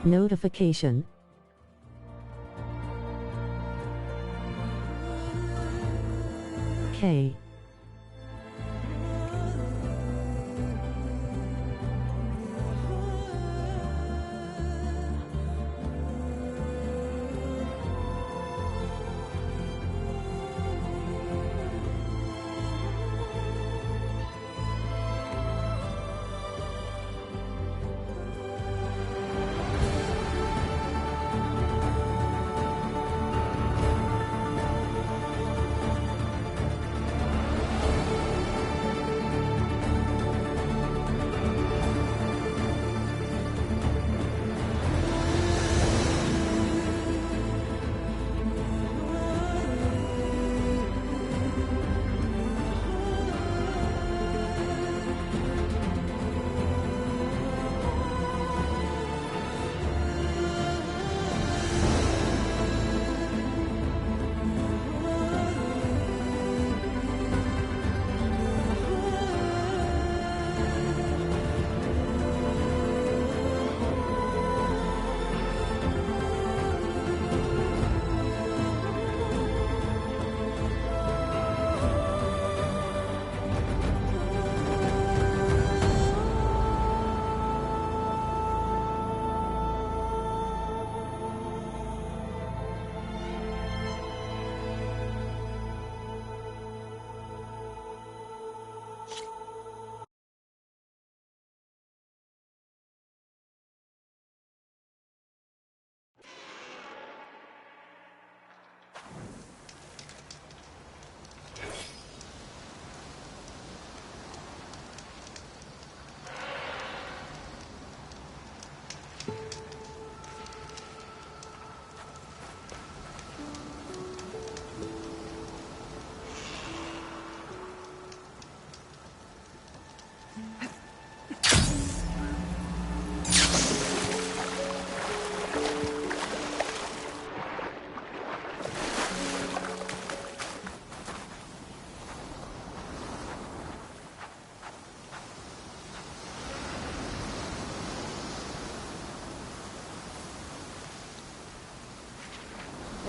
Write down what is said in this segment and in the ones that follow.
Notification. K.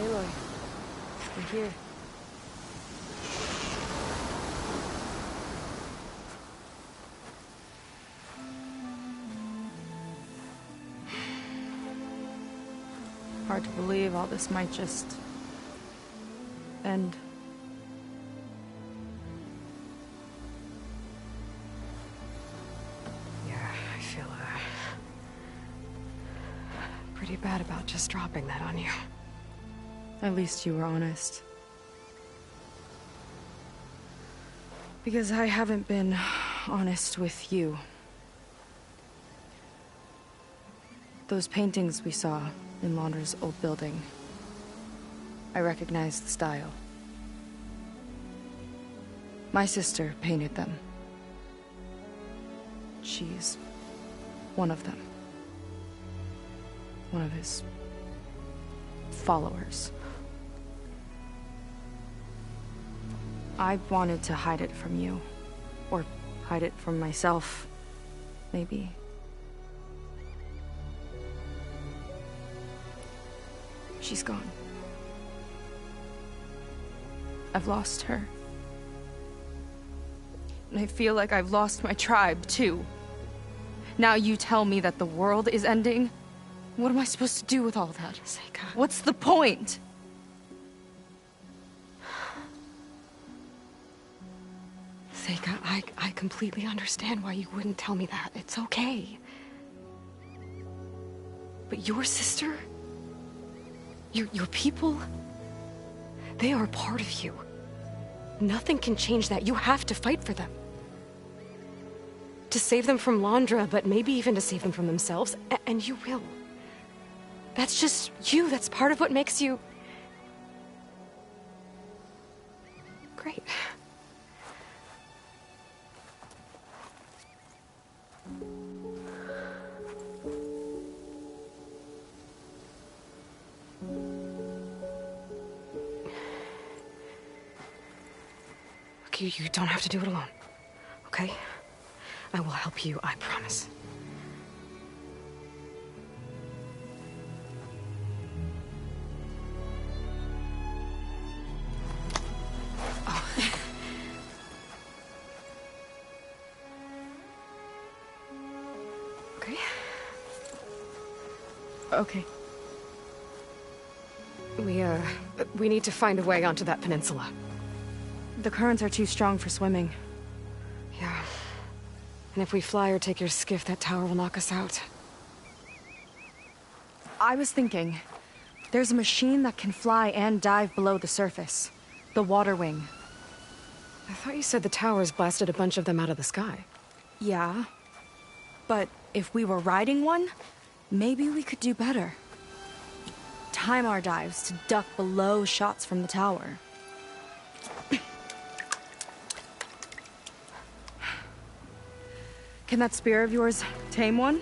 Aloy, I'm here. Hard to believe all this might just end. Yeah, I feel pretty bad about just dropping that on you. At least you were honest. Because I haven't been honest with you. Those paintings we saw in Londra's old building, I recognize the style. My sister painted them. She's one of them. One of his followers. I wanted to hide it from you. Or hide it from myself, maybe. She's gone. I've lost her. And I feel like I've lost my tribe, too. Now you tell me that the world is ending? What am I supposed to do with all that? Seika. What's the point? Seika, I completely understand why you wouldn't tell me that. It's okay. But your sister? Your people? They are part of you. Nothing can change that. You have to fight for them. To save them from Londra, but maybe even to save them from themselves. And you will. That's just you. That's part of what makes you... great. You don't have to do it alone, okay? I will help you, I promise. Okay. We need to find a way onto that peninsula. The currents are too strong for swimming. Yeah. And if we fly or take your skiff, that tower will knock us out. I was thinking, there's a machine that can fly and dive below the surface. The Water Wing. I thought you said the towers blasted a bunch of them out of the sky. Yeah. But if we were riding one, maybe we could do better. Time our dives to duck below shots from the tower. Can that spear of yours tame one?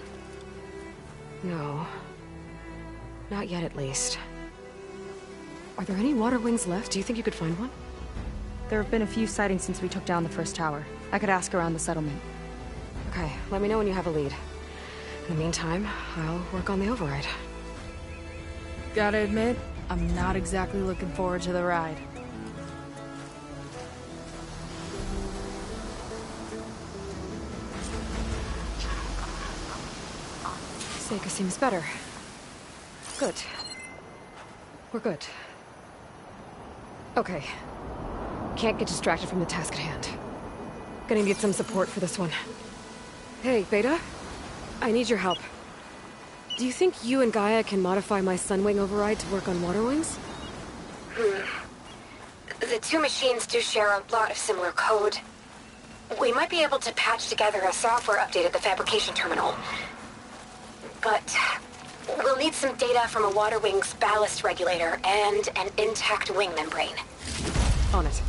No. Not yet, at least. Are there any water wings left? Do you think you could find one? There have been a few sightings since we took down the first tower. I could ask around the settlement. Okay, let me know when you have a lead. In the meantime, I'll work on the override. Gotta admit, I'm not exactly looking forward to the ride. Seika seems better. Good. We're good. Okay. Can't get distracted from the task at hand. Gonna need some support for this one. Hey, Beta? I need your help. Do you think you and Gaia can modify my Sunwing override to work on water wings? The two machines do share a lot of similar code. We might be able to patch together a software update at the fabrication terminal. But we'll need some data from a water wing's ballast regulator and an intact wing membrane. On it.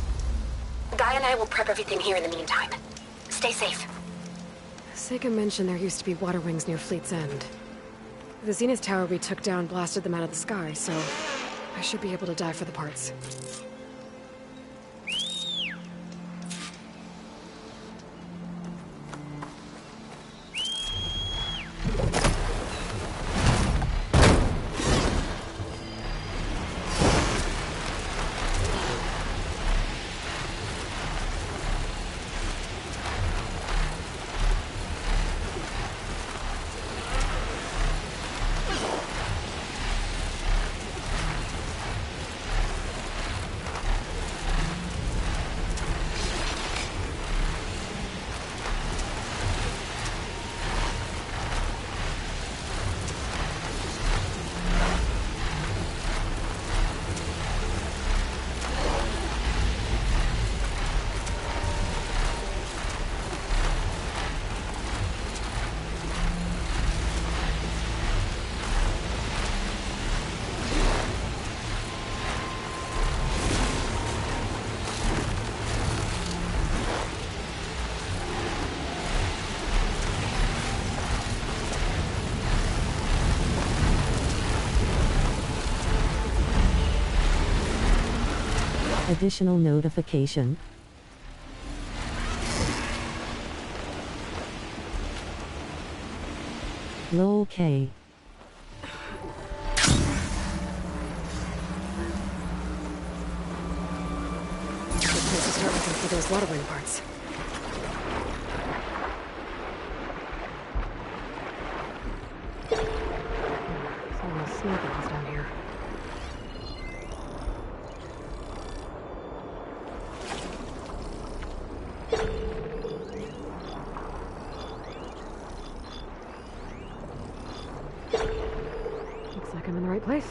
Gaia and I will prep everything here in the meantime. Stay safe. Seika mentioned there used to be water wings near Fleet's End. The Zenith Tower we took down blasted them out of the sky, so I should be able to dive for the parts. Additional notification. Lol K. Good place to start looking for those water wing parts. There's all those snow balls down here. Looks like I'm in the right place.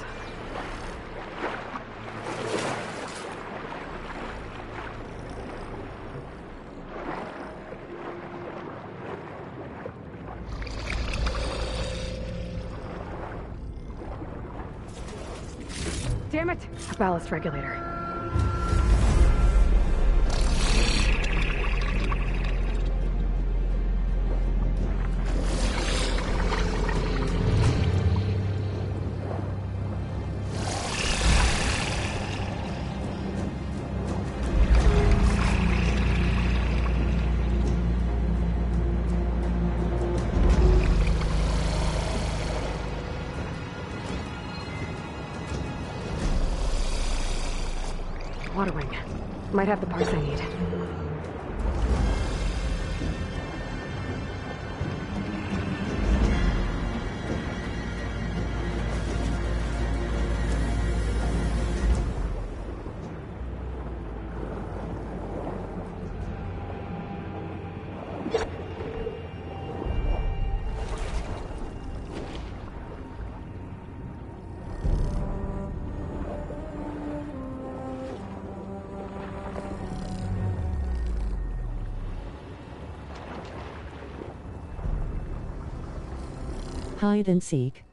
Damn it! A ballast regulator. Water wing. Might have the parts I need. Hide and seek.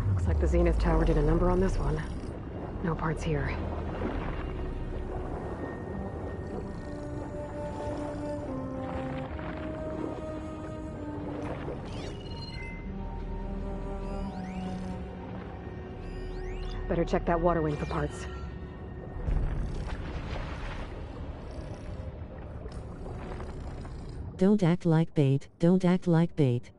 Looks like the Zenith Tower did a number on this one. No parts here. Better check that water wing for parts. Don't act like bait, don't act like bait.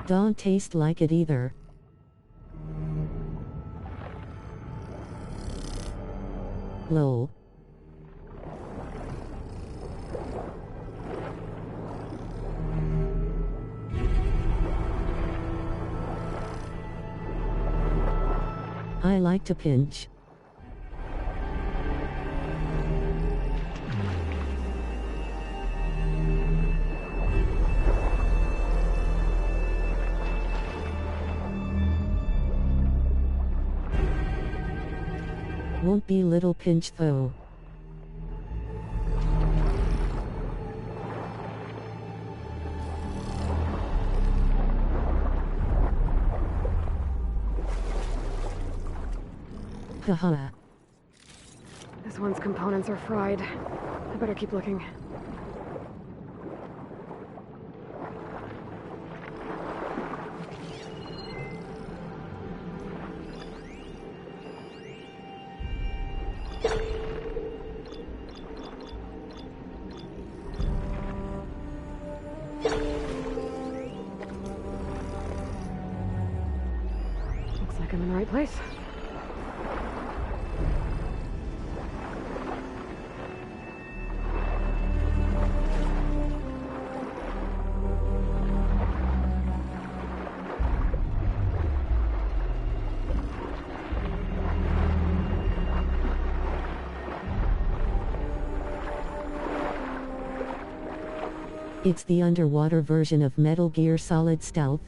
Don't taste like it either. Lol. I like to pinch. Won't be little pinch though. Haha. This one's components are fried. I better keep looking. Looks like I'm in the right place. It's the underwater version of Metal Gear Solid Stealth.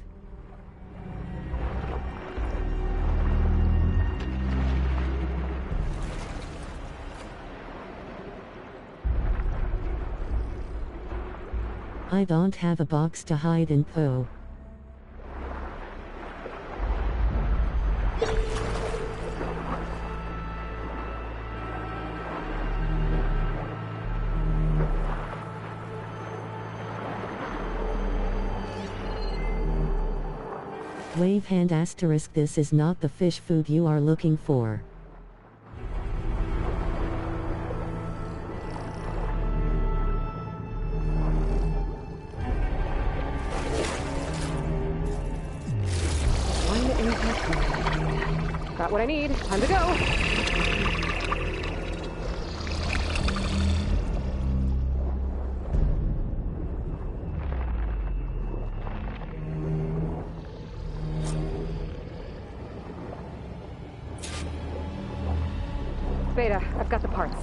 I don't have a box to hide in though. Wave hand asterisk, this is not the fish food you are looking for. One impact. Got what I need. Time to go. Beta, I've got the parts.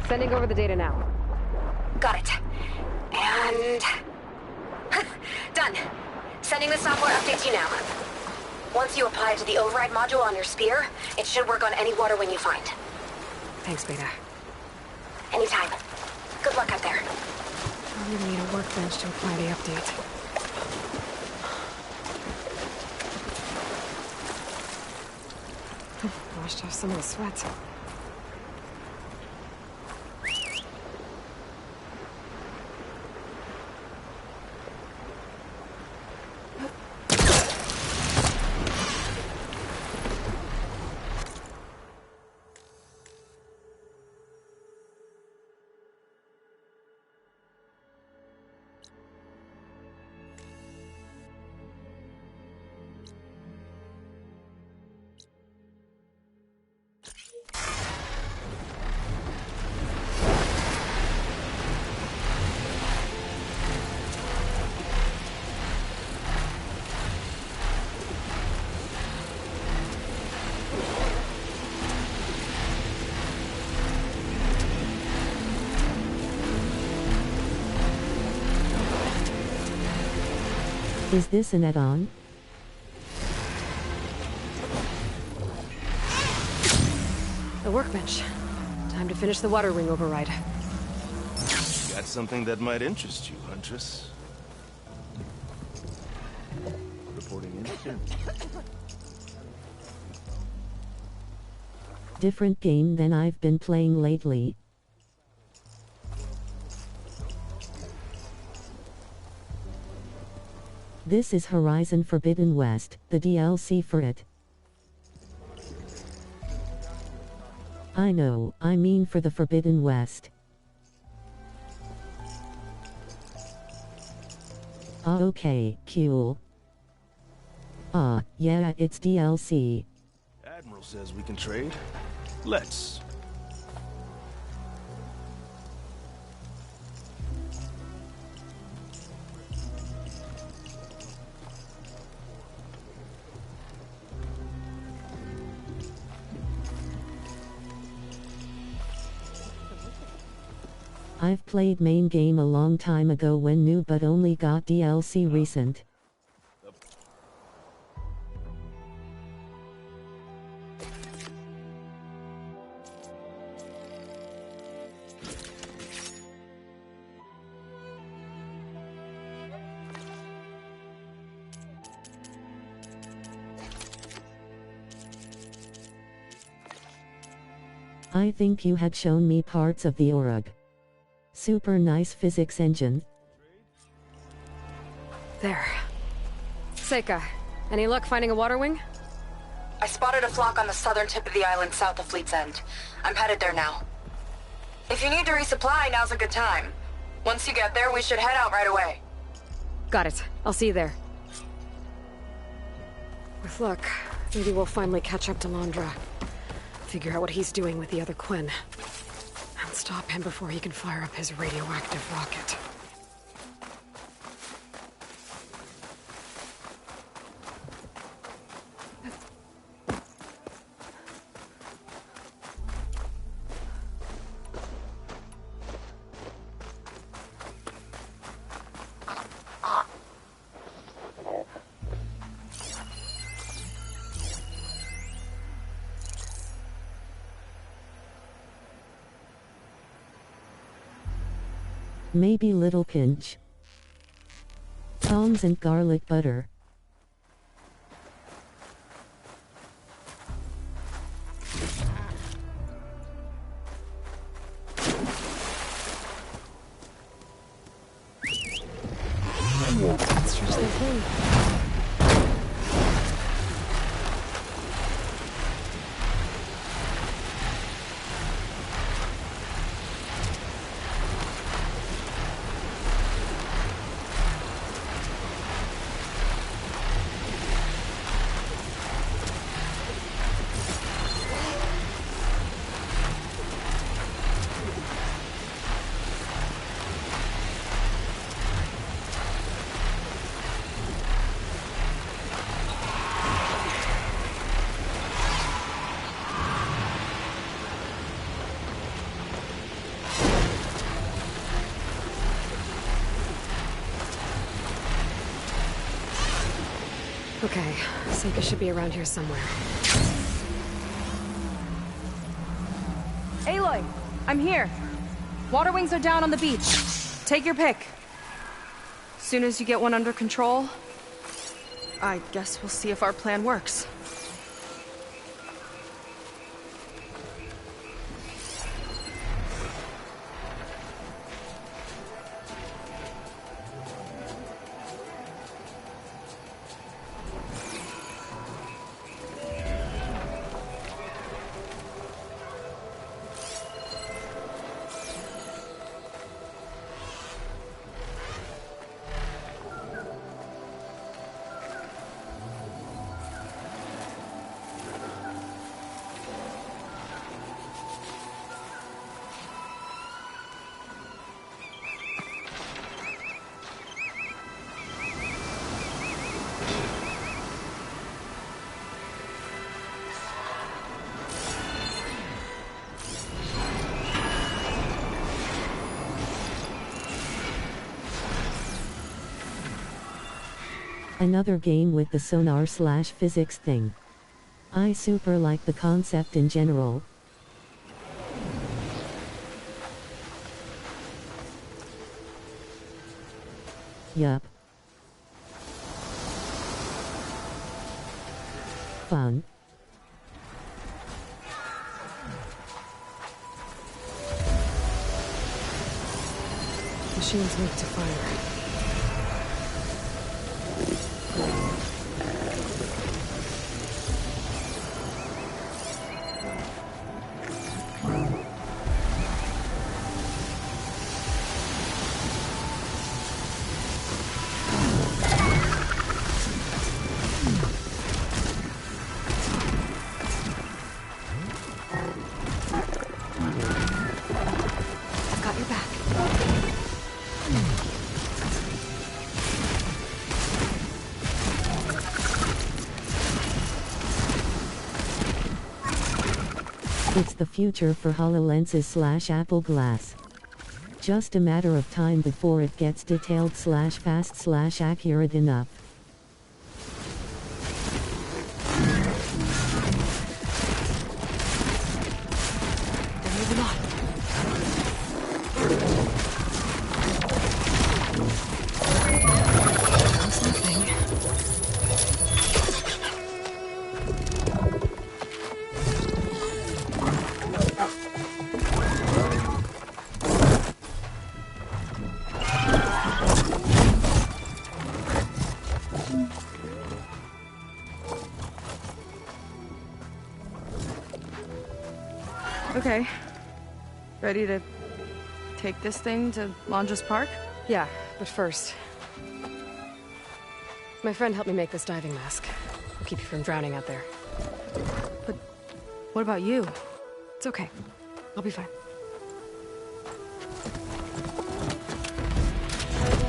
Sending over the data now. Got it. And... done. Sending the software update to you now. Once you apply it to the override module on your spear, it should work on any water wing you find. Thanks, Beta. Anytime. Good luck out there. I'll really need a workbench to apply the update. Washed off some of the sweat. Is this an add-on? The workbench. Time to finish the water ring override. Got something that might interest you, Huntress. Reporting in. Different game than I've been playing lately. This is Horizon Forbidden West, the DLC for it. I know, I mean for the Forbidden West. Ah, okay, cool. Ah, yeah, it's DLC. Admiral says we can trade. Let's. I've played main game a long time ago when new but only got DLC recent. I think you had shown me parts of the Orug. Super nice physics engine. There. Seika, any luck finding a water wing? I spotted a flock on the southern tip of the island south of Fleet's End. I'm headed there now. If you need to resupply, now's a good time. Once you get there, we should head out right away. Got it. I'll see you there. With luck, maybe we'll finally catch up to Londra. Figure out what he's doing with the other Quinn. And stop him before he can fire up his radioactive rocket. Maybe little pinch. Tongs and garlic butter. Stretch this in. Okay, Seika should be around here somewhere. Aloy, I'm here. Water wings are down on the beach. Take your pick. Soon as you get one under control, I guess we'll see if our plan works. Another game with the sonar/physics thing. I super like the concept in general. Yup. Fun. Machines weak to fire. I've got your back. It's the future for HoloLenses / Apple Glass. Just a matter of time before it gets detailed / fast / accurate enough. They're moving on. Found something. Okay. Ready to take this thing to Londres Park? Yeah, but first... My friend helped me make this diving mask. It'll keep you from drowning out there. But what about you? It's okay. I'll be fine.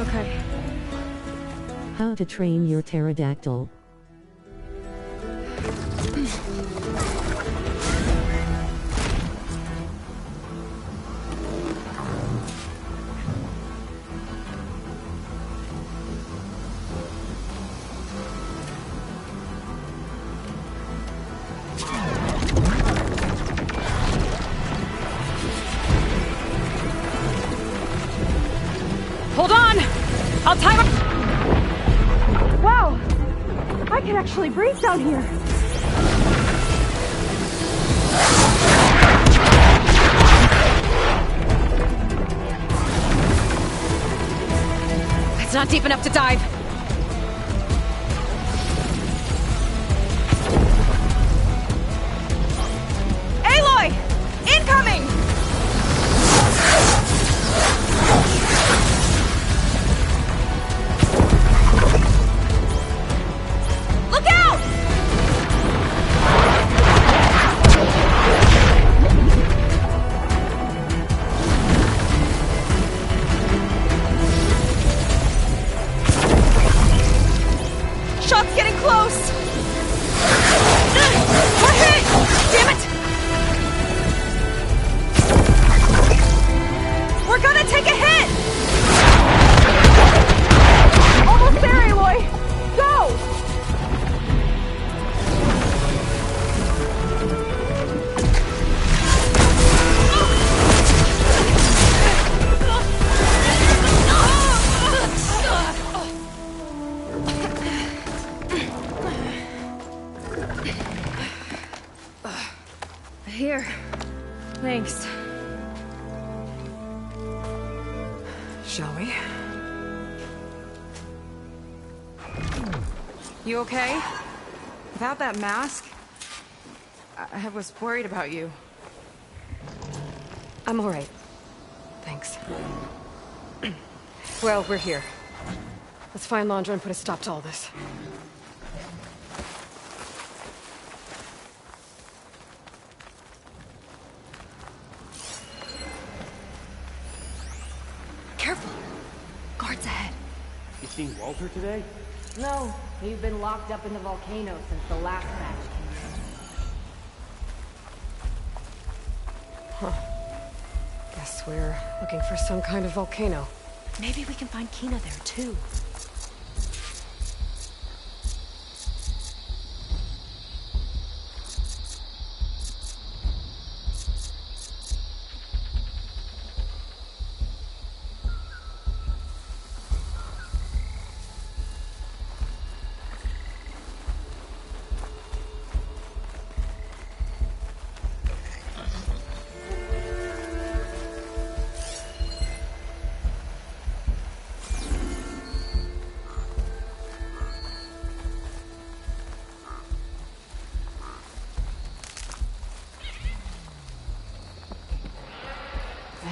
Okay. How to train your pterodactyl. Hold on! I'll time it! Wow! I can actually breathe down here! It's not deep enough to dive. Aloy! Incoming! Look out! Shot's getting close! We're hit! Damn it! We're gonna take a hit! Almost there, Aloy! Go! Here. Thanks. Shall we? You okay? Without that mask? I was worried about you. I'm all right. Thanks. Well, we're here. Let's find Londra and put a stop to all this. Careful. Guards ahead. You seen Walter today? No, he's been locked up in the volcano since the last batch came in. Guess we're looking for some kind of volcano. Maybe we can find Kina there, too.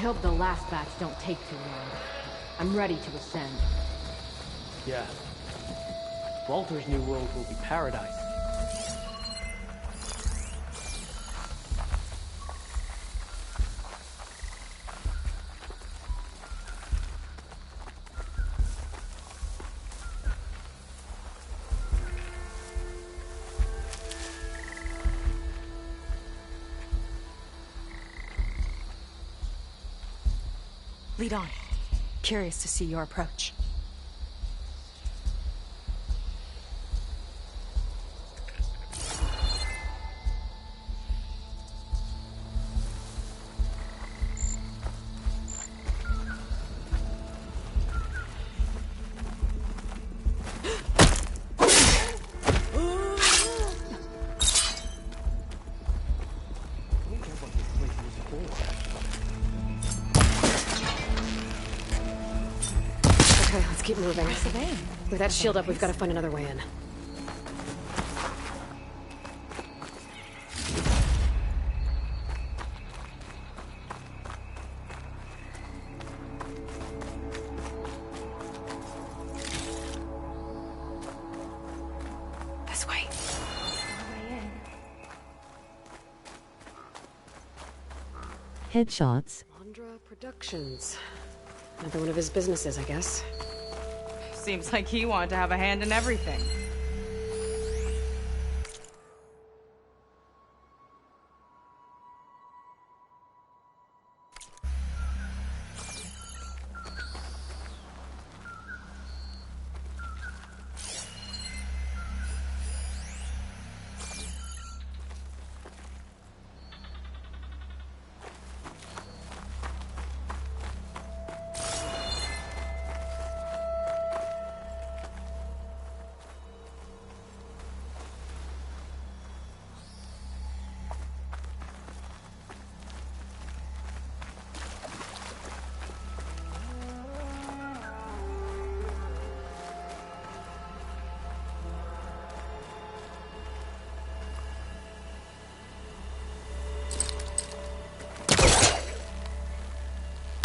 hope the last batch don't take too long. I'm ready to ascend. Yeah. Walter's new world will be paradise. Lead on. Curious to see your approach. Okay, let's keep moving. With that shield up, we've got to find another way in. This way. Headshots. Mondra Productions. Another one of his businesses, I guess. Seems like he wanted to have a hand in everything.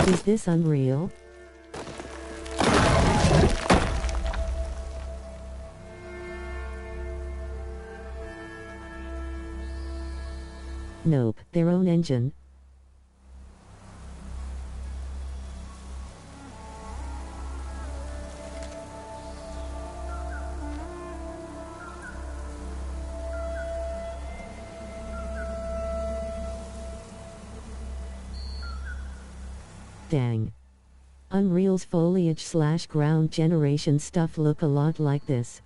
Is this unreal? Nope, their own engine. Dang. Unreal's foliage/ground generation stuff look a lot like this.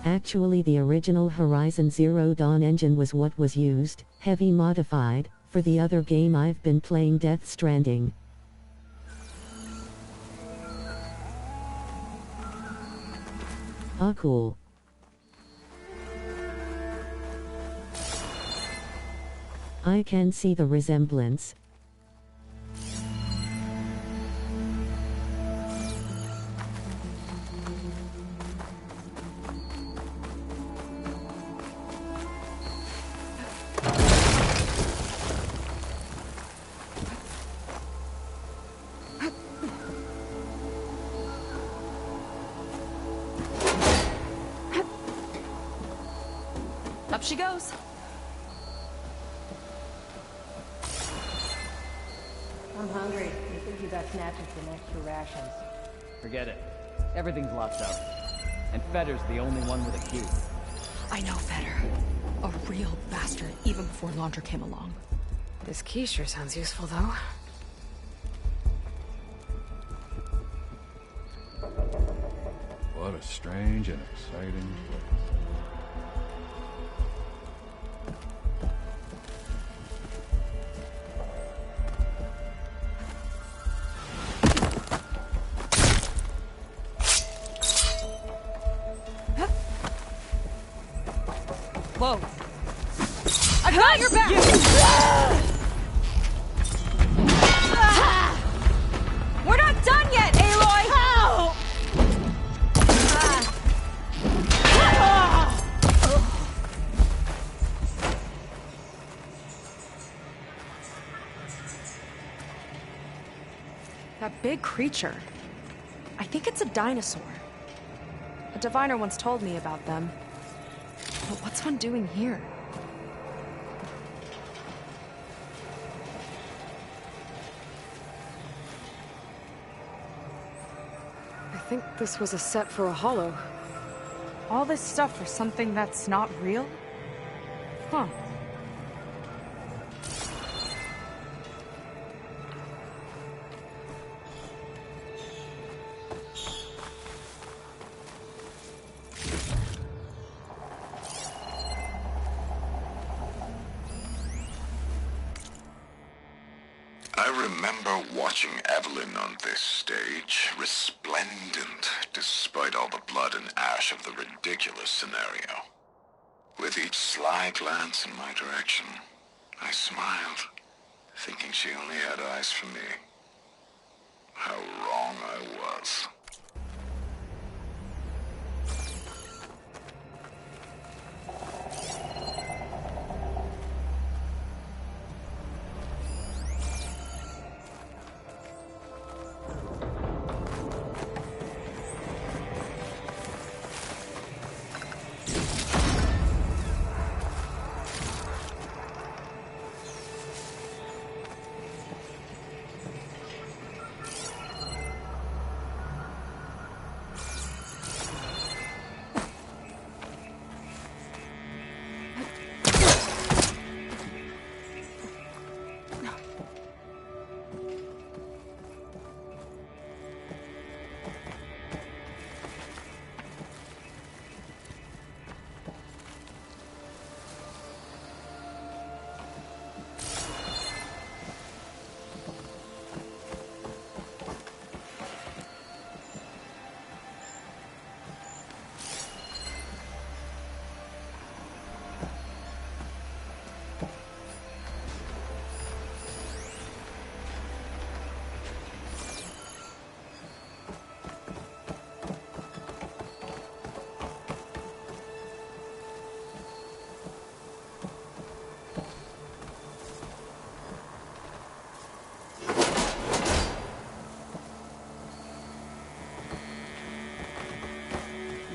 Actually, the original Horizon Zero Dawn engine was what was used, heavy modified, for the other game I've been playing, Death Stranding. Ah, cool. I can see the resemblance. Up she goes. I'm hungry. You think you got snatches some extra rations? Forget it. Everything's locked up. And Fetter's the only one with a key. I know Fetter. A real bastard, even before Laundra came along. This key sure sounds useful, though. What a strange and exciting place. Whoa. I got your back! We're not done yet, Aloy! That big creature. I think it's a dinosaur. A diviner once told me about them. But what's one doing here? I think this was a set for a holo. All this stuff for something that's not real? Huh. I remember watching Evelyn on this stage, resplendent despite all the blood and ash of the ridiculous scenario. With each sly glance in my direction, I smiled, thinking she only had eyes for me. How wrong I was.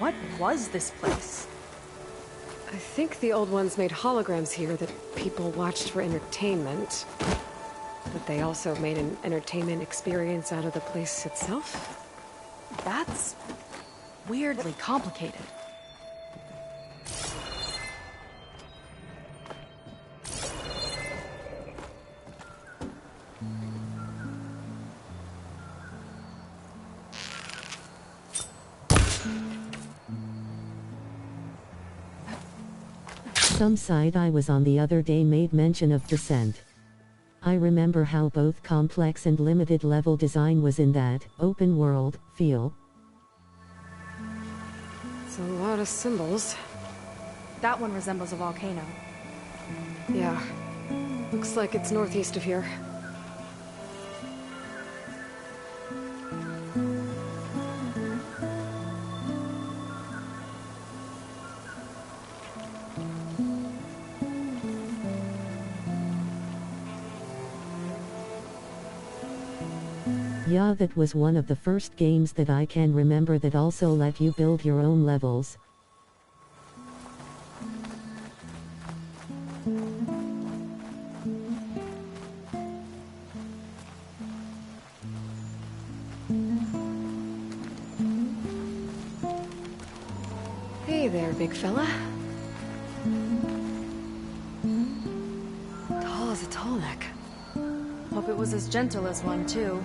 What was this place? I think the old ones made holograms here that people watched for entertainment. But they also made an entertainment experience out of the place itself. That's weirdly complicated. Some site I was on the other day made mention of Descent. I remember how both complex and limited level design was in that open world feel. It's a lot of symbols. That one resembles a volcano. Yeah. Looks like it's northeast of here. Yeah, that was one of the first games that I can remember that also let you build your own levels. Hey there, big fella. Tall as a tall neck. Hope it was as gentle as one, too.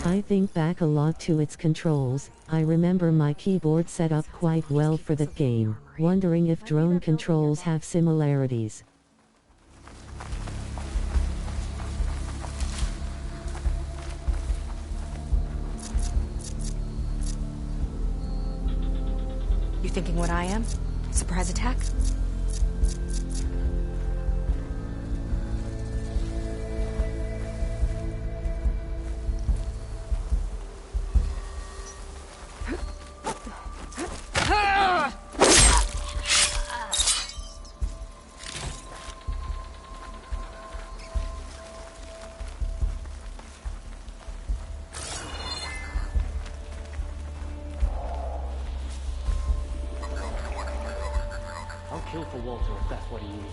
I think back a lot to its controls. I remember my keyboard set up quite well for that game, wondering if drone controls have similarities. You thinking what I am? Surprise attack? I'll kill for Walter if that's what he needs.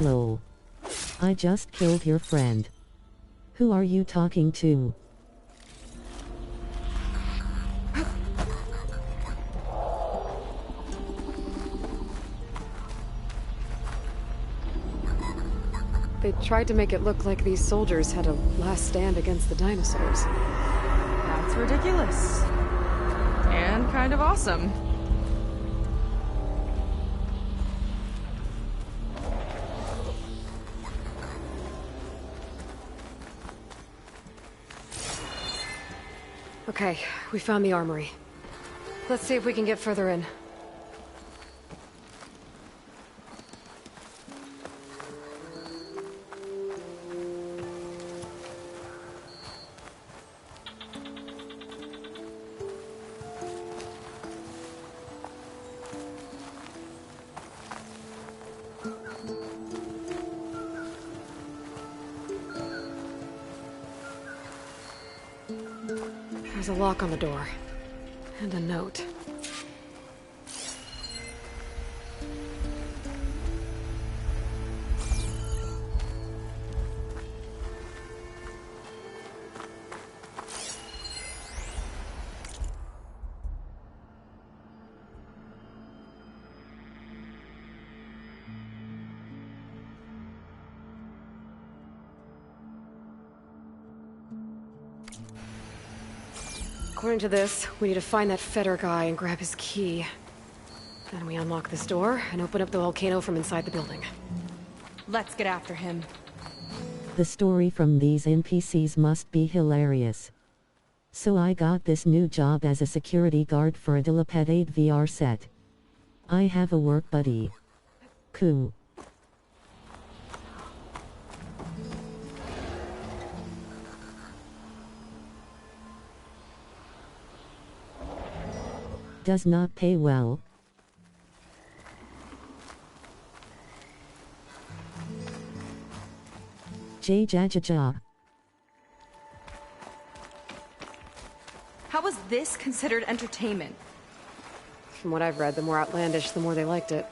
Lol. I just killed your friend. Who are you talking to? They tried to make it look like these soldiers had a last stand against the dinosaurs. That's ridiculous. And kind of awesome. Okay, we found the armory. Let's see if we can get further in. There's a lock on the door. And a note. According to this, we need to find that Feder guy and grab his key. Then we unlock this door and open up the volcano from inside the building. Let's get after him. The story from these NPCs must be hilarious. So I got this new job as a security guard for a dilapidated VR set. I have a work buddy. Cool. Does not pay well. Jajajaja. How was this considered entertainment? From what I've read, the more outlandish, the more they liked it.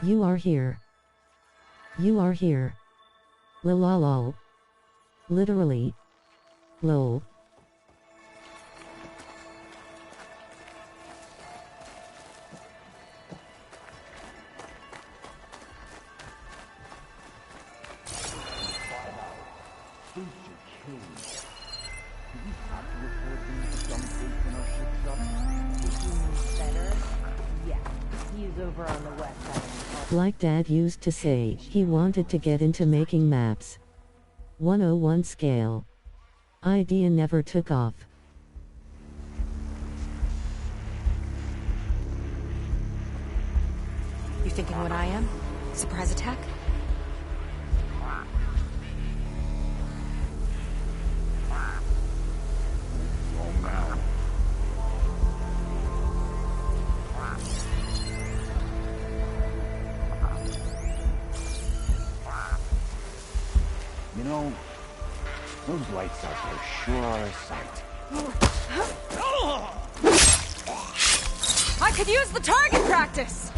You are here. You are here. Lol. Literally. Lol. Like Dad used to say, he wanted to get into making maps. 101 scale. Idea never took off. You thinking what I am? Surprise attack? Those lights out there sure are a sight. I could use the target practice!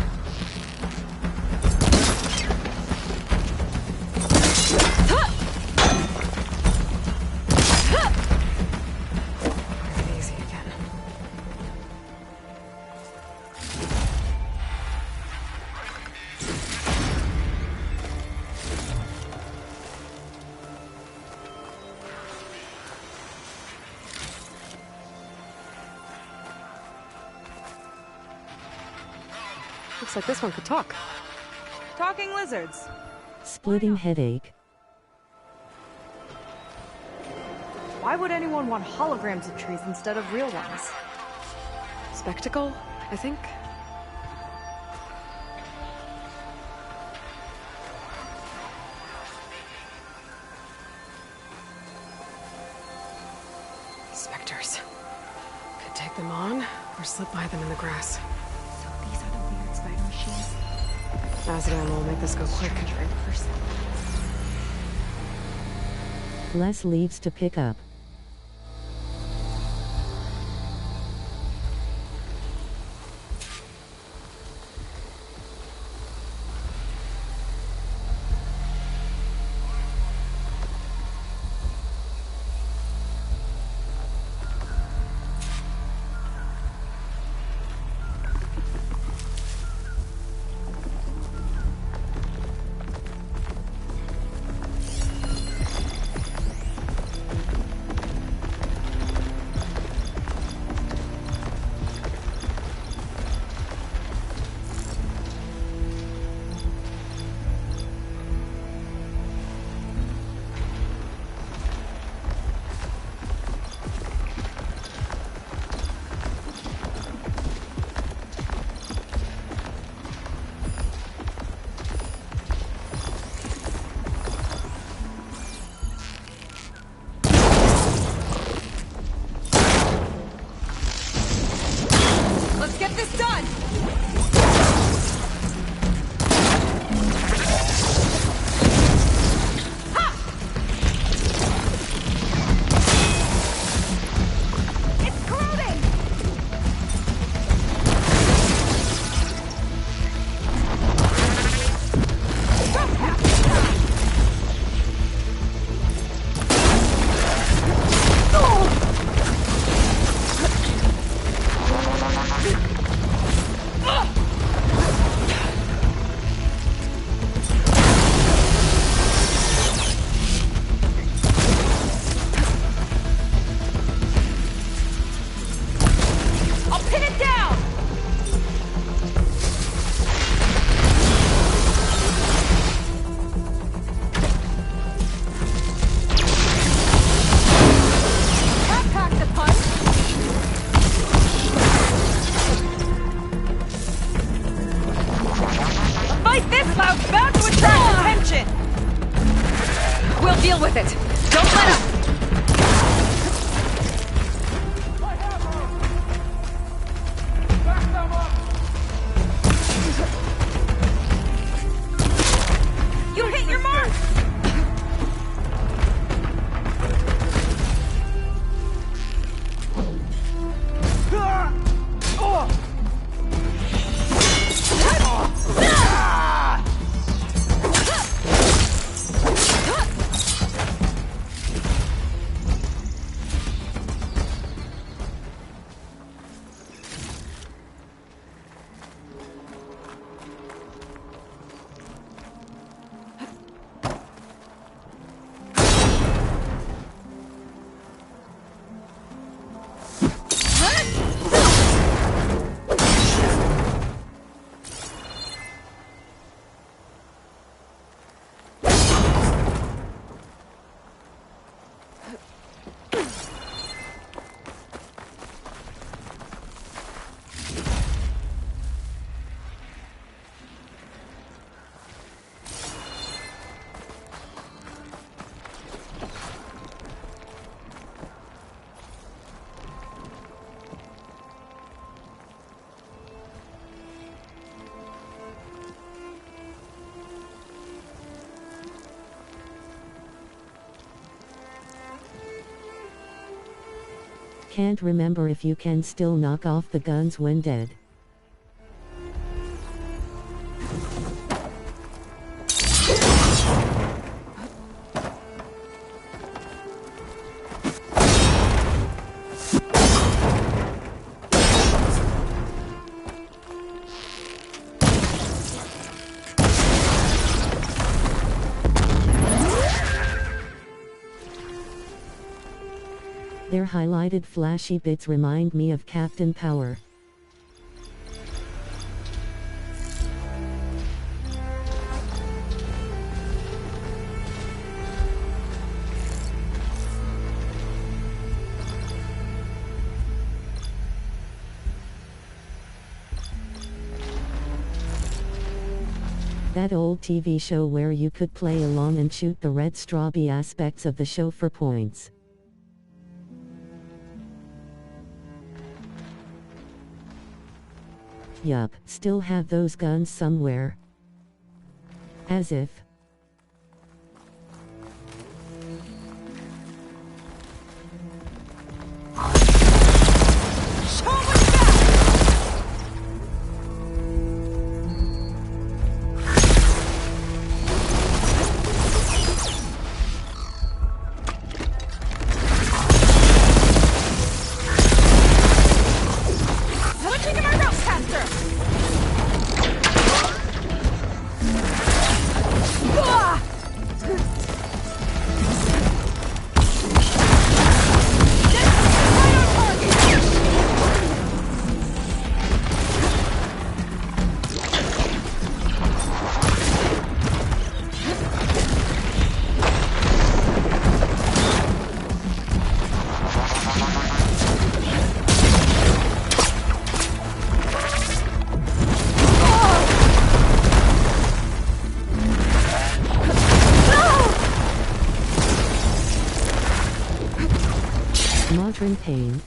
Easy again. Looks like this one could talk. Talking lizards. Splitting headache. Why would anyone want holograms of trees instead of real ones? Spectacle, I think. Specters. Could take them on, or slip by them in the grass. So these are the weird spider machines. Azadam will make this go quick. Less leaves to pick up. Let's get this done! can't remember if you can still knock off the guns when dead. Their highlighted flashy bits remind me of Captain Power. That old TV show where you could play along and shoot the red strawby aspects of the show for points. Yup, still have those guns somewhere. As if. Modern pain.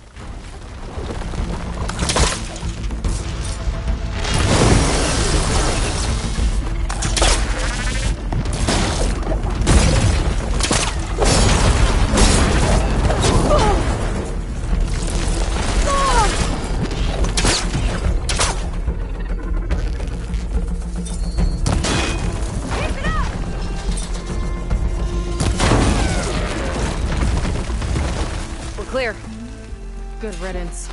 Clear. Good riddance.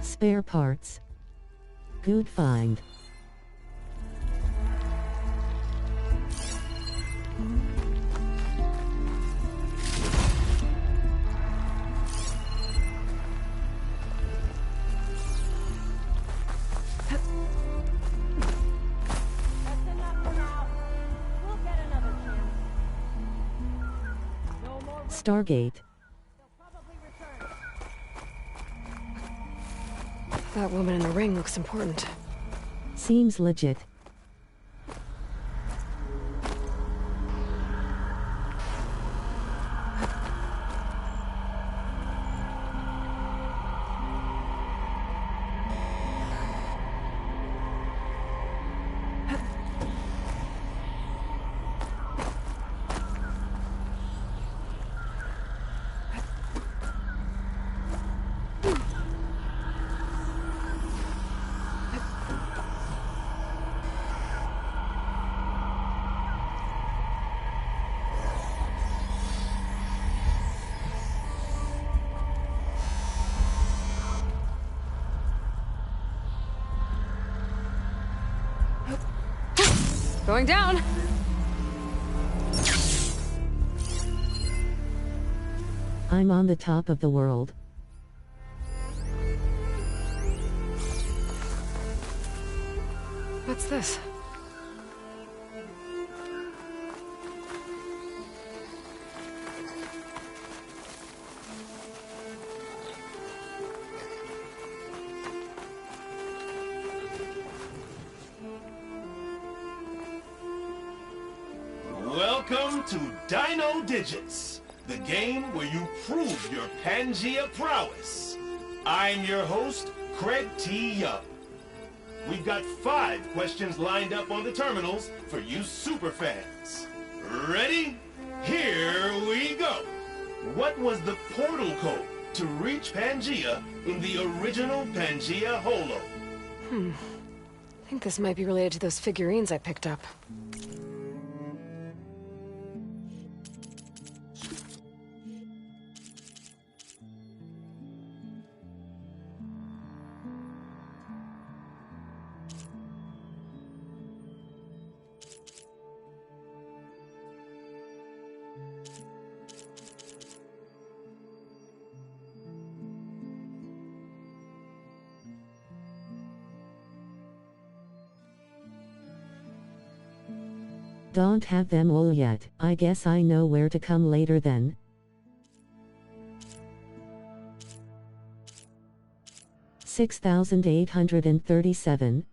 Spare parts. Good find. Stargate. That woman in the ring looks important. Seems legit. Going down! I'm on the top of the world. What's this? Welcome to Dino Digits, the game where you prove your Pangea prowess. I'm your host, Craig T. Young. we've got 5 questions lined up on the terminals for you superfans. Ready? Here we go. What was the portal code to reach Pangea in the original Pangea Holo? I think this might be related to those figurines I picked up. Don't have them all yet. I guess I know where to come later then. $6,837.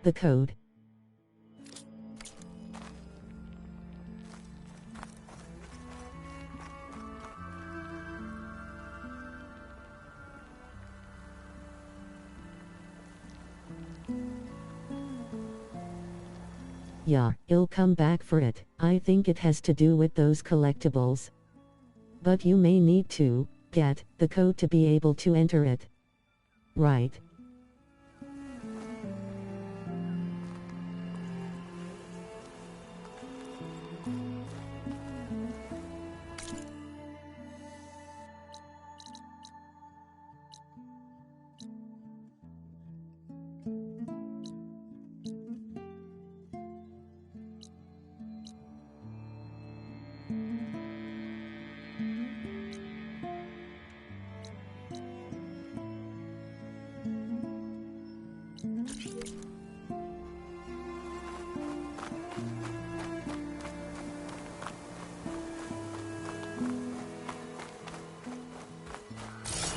The code. Yeah, he'll come back for it. I think it has to do with those collectibles. But you may need to get the code to be able to enter it. Right.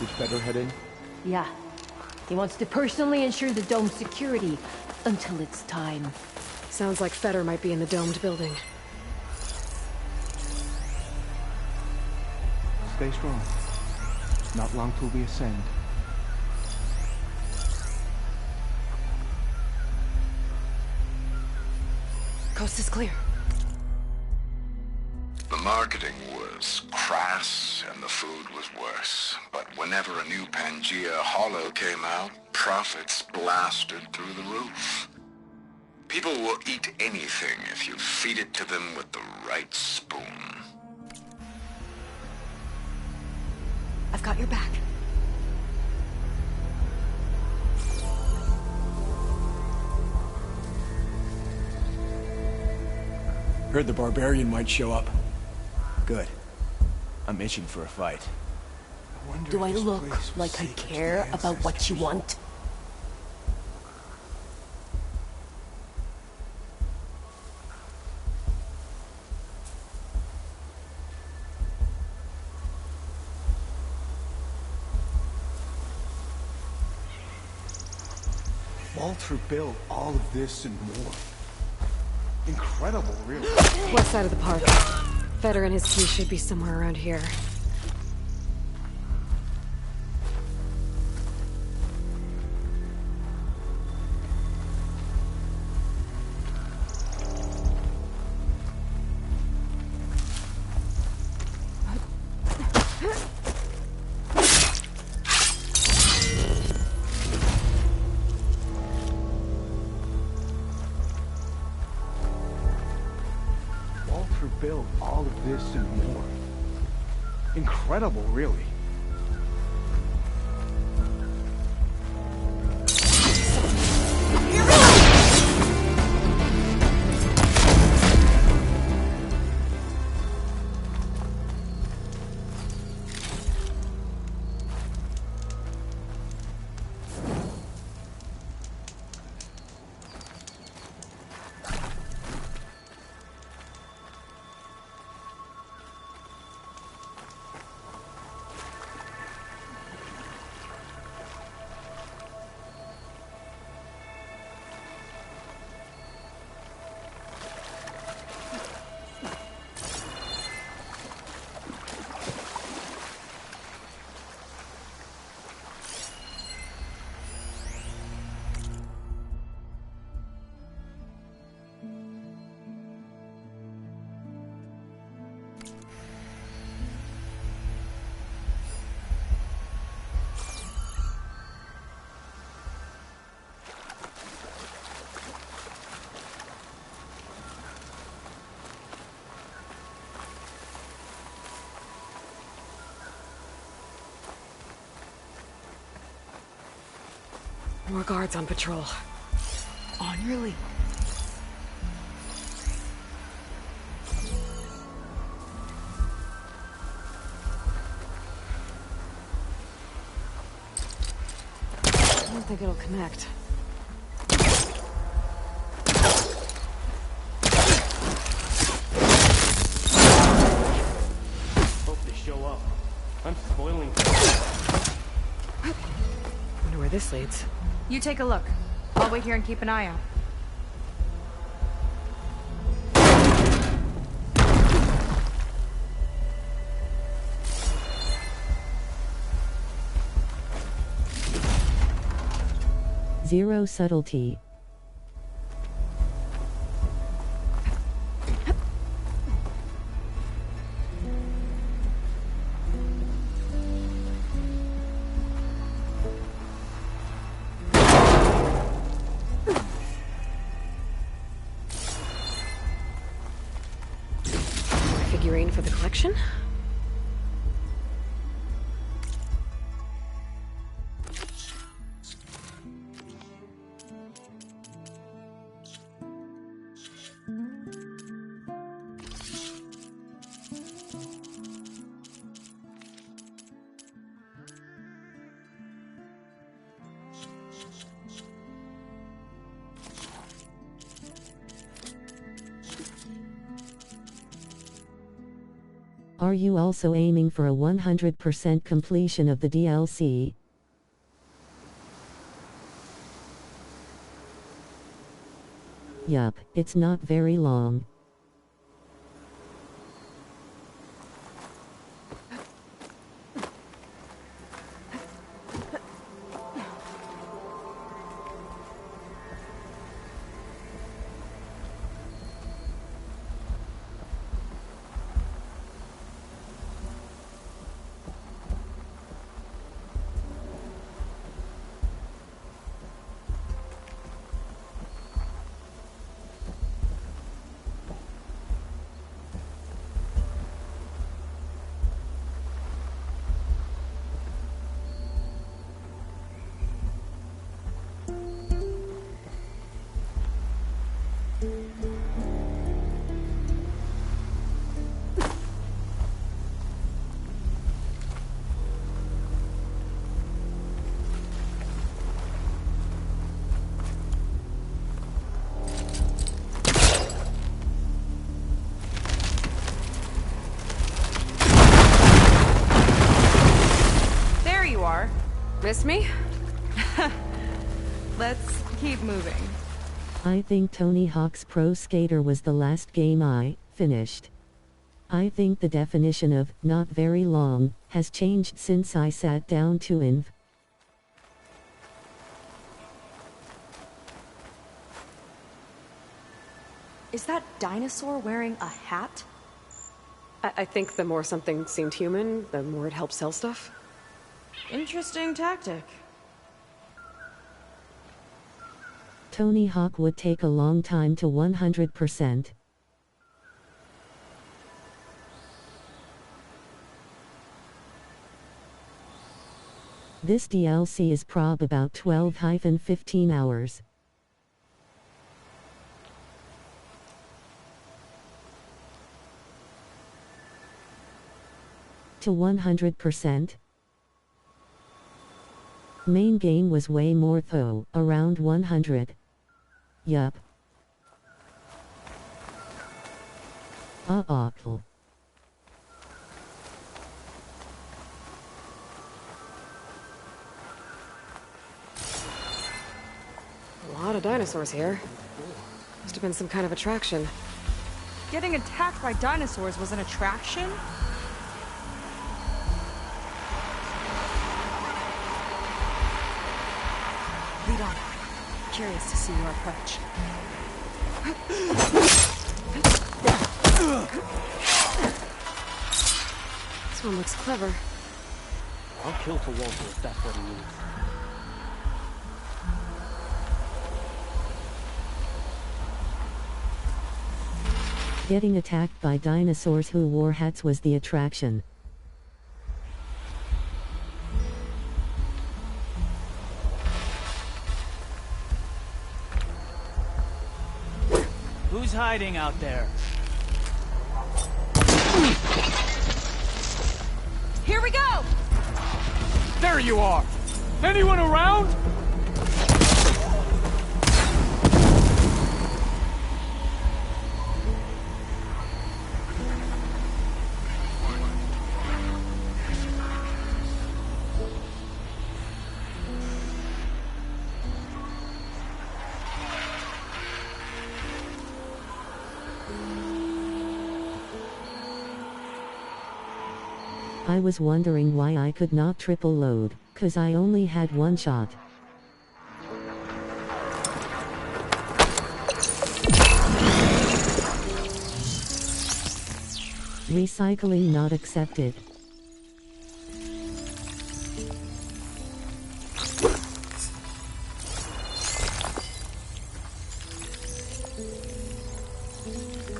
Did Feder head in? Yeah. He wants to personally ensure the dome's security until it's time. Sounds like Feder might be in the domed building. Stay strong. Not long till we ascend. Coast is clear. The marketing was crass and the food was worse. But whenever a new Pangea Holo came out, profits blasted through the roof. People will eat anything if you feed it to them with the right spoon. I've got your back. Heard the barbarian might show up. Good. I'm itching for a fight. Do I look like I care about what you want? Walter built all of this and more. Incredible, really. West side of the park. Feder and his team should be somewhere around here. Built all of this and more. Incredible, really. More guards on patrol. On your lead. I don't think it'll connect. Hope they show up. I'm spoiling Wonder where this leads. You take a look. I'll wait here and keep an eye out. Zero subtlety. Figurine for the collection? Are you also aiming for a 100% completion of the DLC? Yup, it's not very long. Miss me? Let's keep moving. I think Tony Hawk's Pro Skater was the last game I finished. I think the definition of not very long has changed since I sat down to inv. Is that dinosaur wearing a hat? I think the more something seemed human, the more it helped sell stuff. Interesting tactic. Tony Hawk would take a long time to 100%. This DLC is prob about 12-15 hours. To 100%. Main game was way more though, around 100. Yup. Awful. A lot of dinosaurs here. Must have been some kind of attraction. Getting attacked by dinosaurs was an attraction? Lead on. Curious to see your approach. This one looks clever. I'll kill Walter if that's what he needs. Getting attacked by dinosaurs who wore hats was the attraction. hiding out there? Here we go! There you are! Anyone around? I was wondering why I could not triple load, 'cause I only had one shot. Recycling not accepted.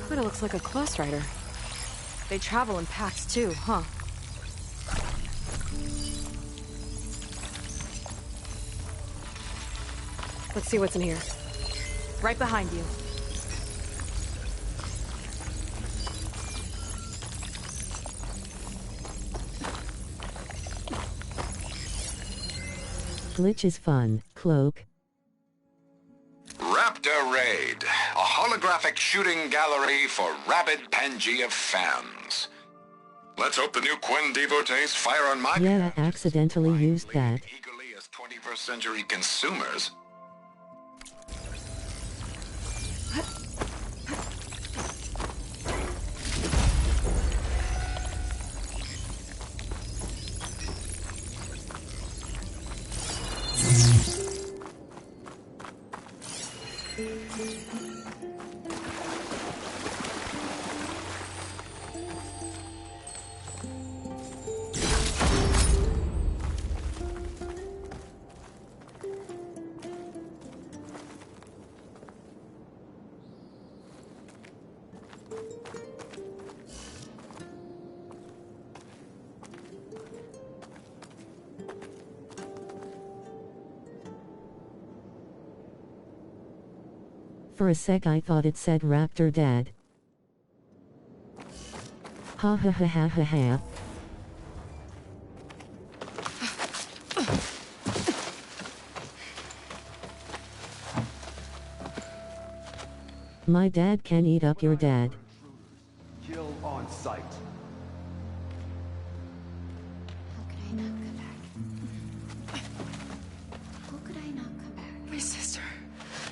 Kinda looks like a Class Rider. They travel in packs too, huh? Let's see what's in here. Right behind you. Glitch is fun. Cloak. Raptor Raid, a holographic shooting gallery for rabid Pangea fans. Let's hope the new Quen devotees fire on my Yeah, I accidentally used that. eagerly as 21st century consumers. For a sec I thought it said Raptor Dad. Ha ha ha ha ha ha. My dad can eat up your dad. Kill on sight. How could I not come back? My sister.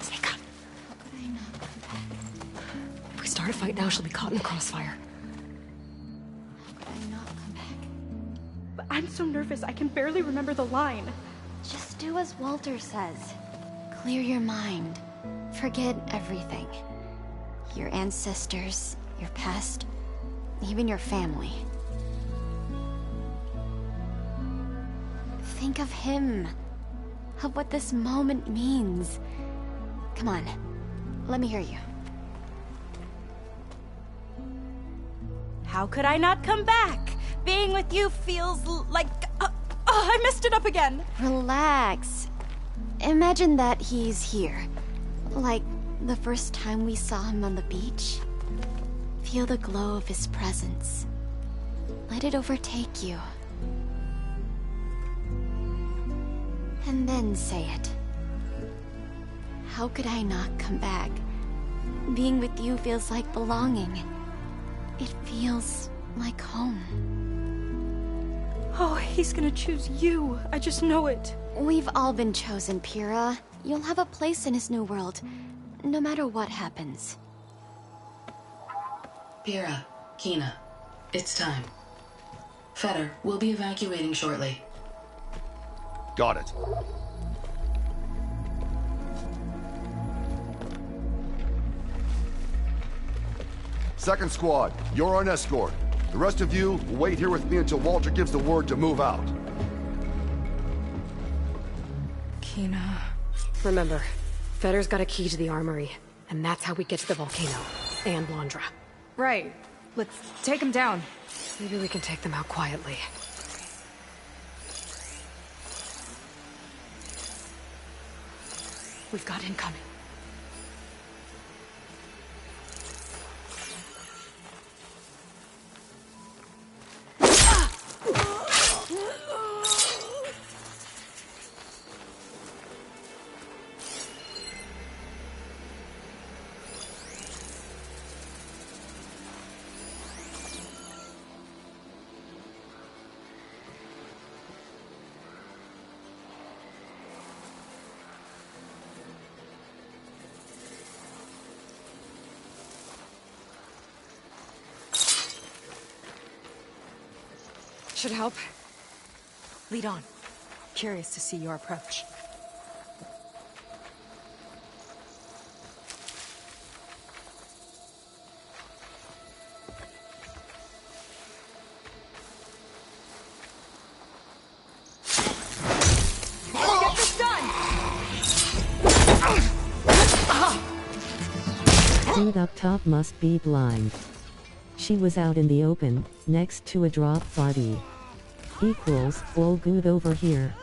Sneak up. How could I not come back? If we start a fight now, she'll be caught in the crossfire. How could I not come back? But I'm so nervous, I can barely remember the line. Just do as Walter says. Clear your mind. Forget everything. Your ancestors, your past, even your family. Think of him. Of what this moment means. Come on, let me hear you. How could I not come back? Being with you feels like... I messed it up again! Relax. Imagine that he's here. Like the first time we saw him on the beach. Feel the glow of his presence. Let it overtake you. And then say it. How could I not come back? Being with you feels like belonging. It feels like home. Oh, he's gonna choose you. I just know it. We've all been chosen, Pyrrha. You'll have a place in his new world, no matter what happens. Pyrrha, Kina, it's time. Fetter, we'll be evacuating shortly. Got it. Second squad, you're on escort. The rest of you will wait here with me until Walter gives the word to move out. Kina. Remember, Fetter's got a key to the armory, and that's how we get to the volcano. And Londra. Right. Let's take him down. Maybe we can take them out quietly. We've got incoming. should help. Lead on. Curious to see your approach. Get this done! Dude up top must be blind. She was out in the open, next to a drop body. Equals, all good over here.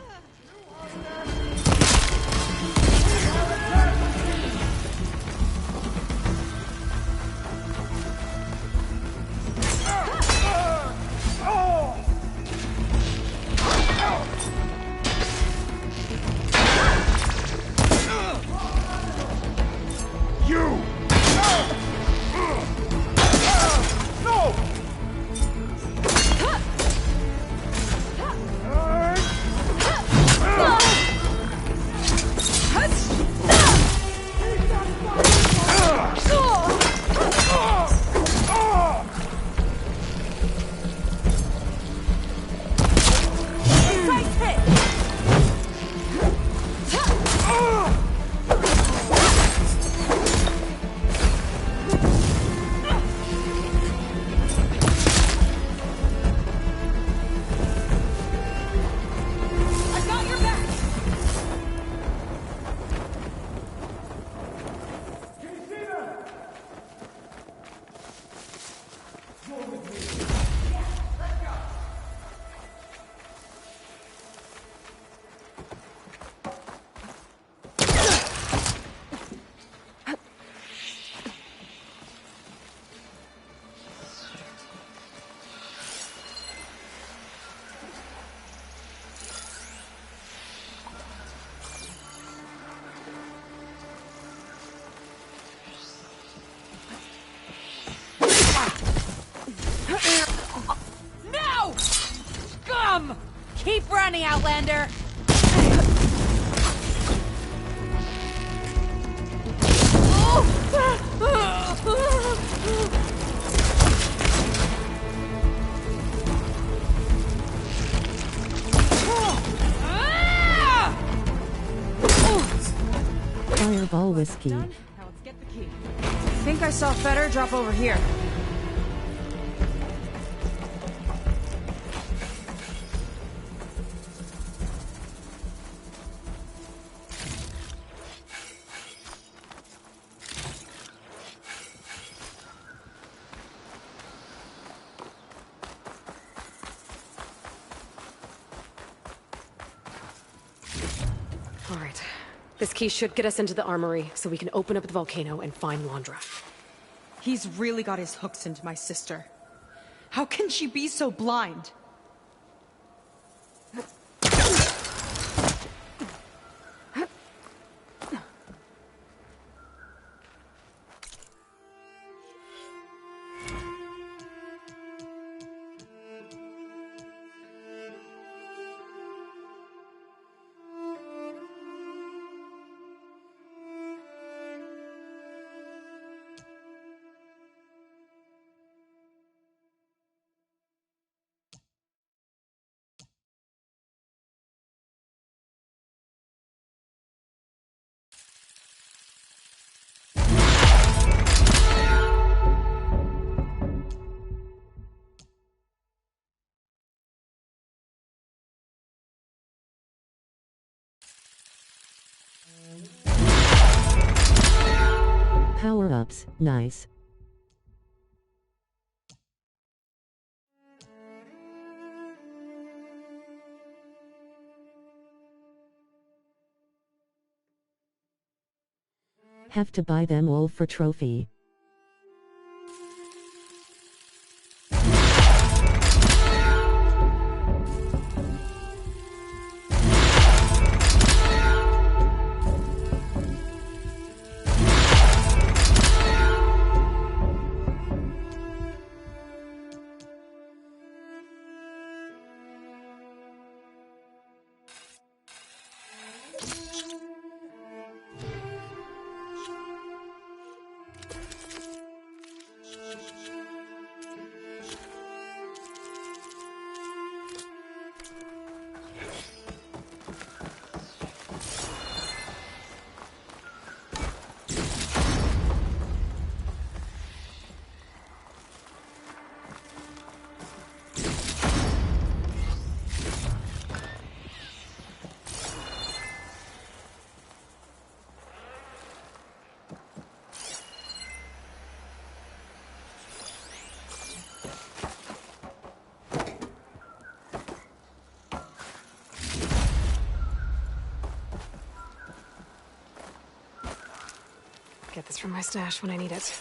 No! Scum! Keep running, Outlander! Fireball whiskey. Now let's get the key. I think I saw Feder drop over here. All right. This key should get us into the armory, so we can open up the volcano and find Londra. He's really got his hooks into my sister. How can she be so blind? Power-ups, nice. Have to buy them all for trophy. get this from my stash when I need it.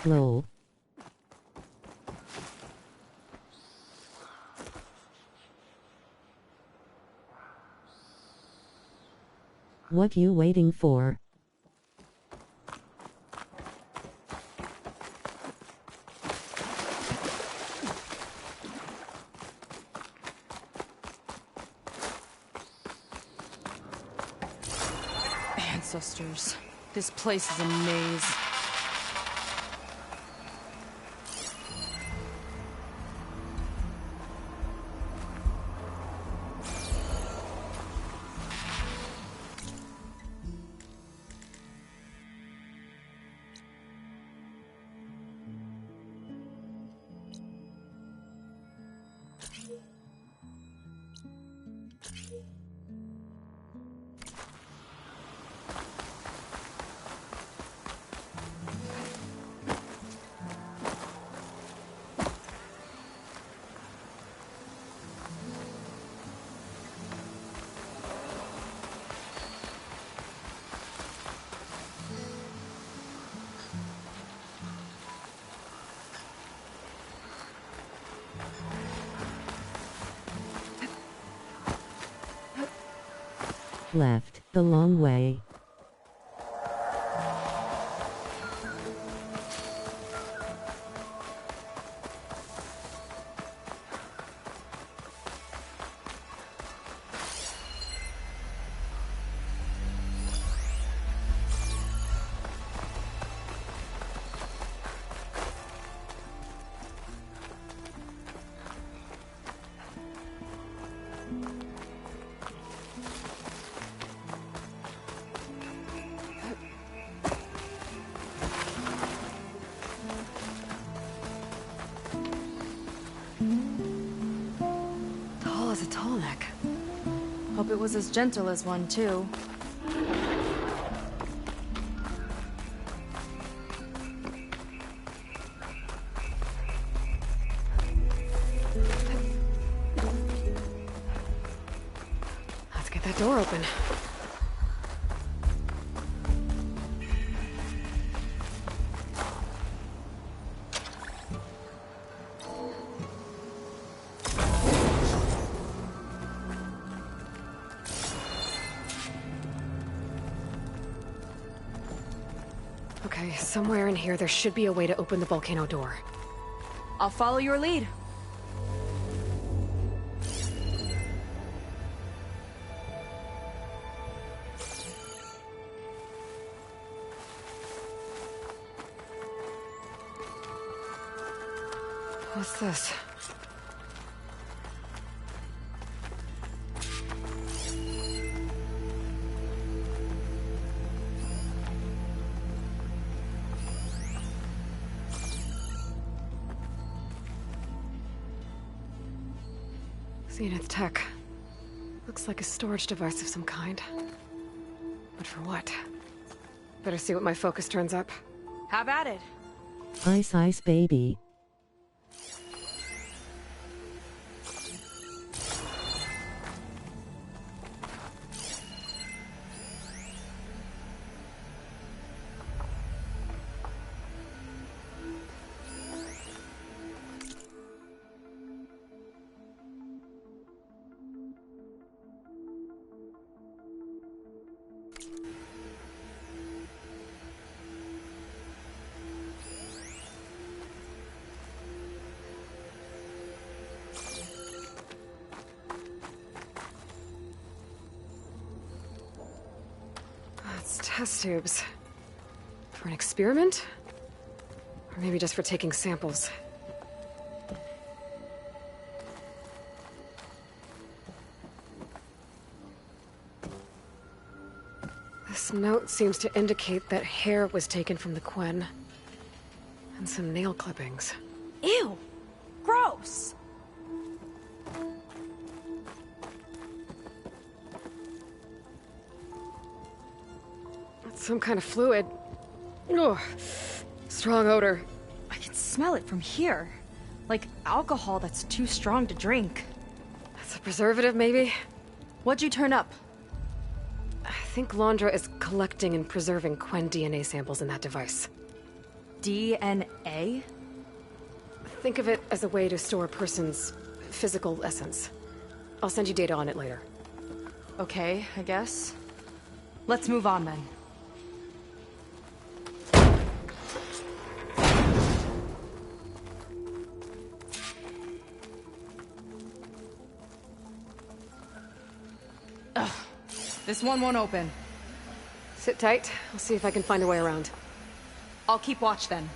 Lol. What you waiting for? Ancestors. This place is a maze. Left, the long way. Tall as a tall neck. Hope it was as gentle as one, too. Let's get that door open. Okay, somewhere in here there should be a way to open the volcano door. I'll follow your lead. What's this? Zenith tech. Looks like a storage device of some kind. But for what? Better see what my focus turns up. Have at it. Ice ice baby. It's test tubes. For an experiment? Or maybe just for taking samples. This note seems to indicate that hair was taken from the Quen. And some nail clippings. Ew! Gross! It's some kind of fluid. Ugh. Strong odor. I can smell it from here. Like alcohol that's too strong to drink. That's a preservative, maybe? What'd you turn up? I think Londra is collecting and preserving Quen DNA samples in that device. DNA? Think of it as a way to store a person's physical essence. I'll send you data on it later. Okay, I guess. Let's move on then. Ugh. This one won't open. Sit tight. I'll see if I can find a way around. I'll keep watch then.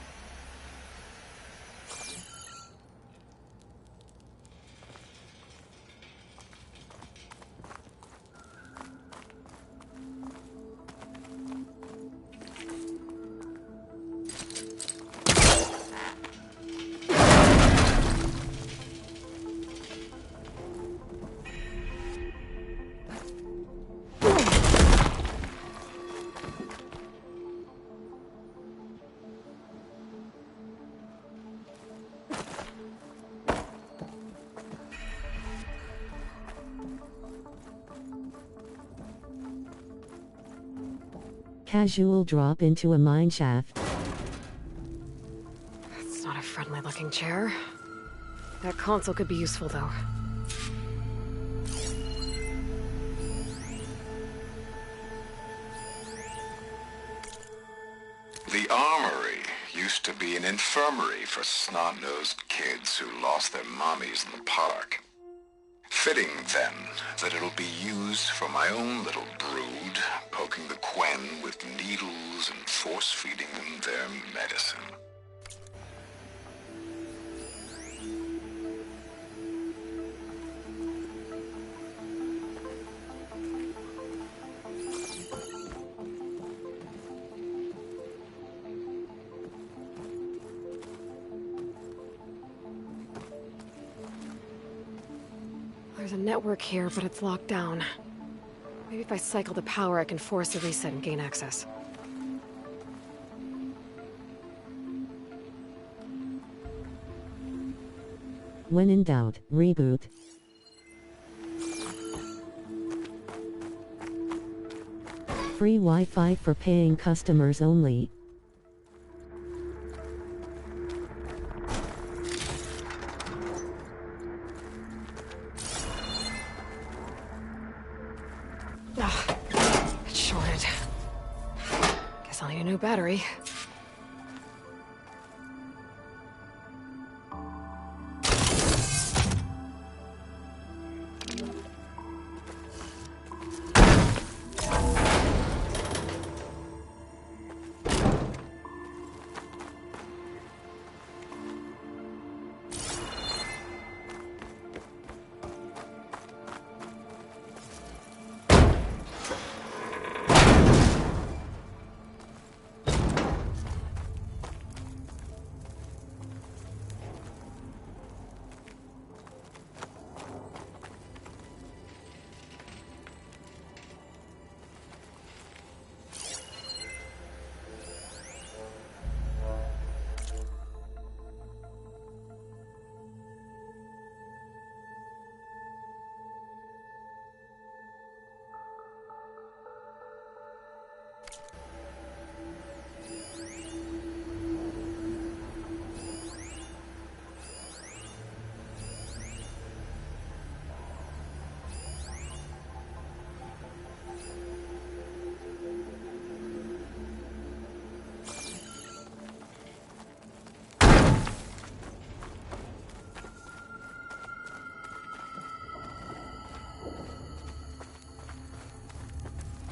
Casual drop into a mine shaft. It's not a friendly-looking chair. That console could be useful, though. The armory used to be an infirmary for snot-nosed kids who lost their mommies in the park. Fitting, then, that it'll be used for my own little brood, poking the Quen with needles and force-feeding them their medicine. There's a network here, but it's locked down. Maybe if I cycle the power, I can force a reset and gain access. When in doubt, reboot. Free Wi-Fi for paying customers only. It's shorted. Guess I'll need a new battery.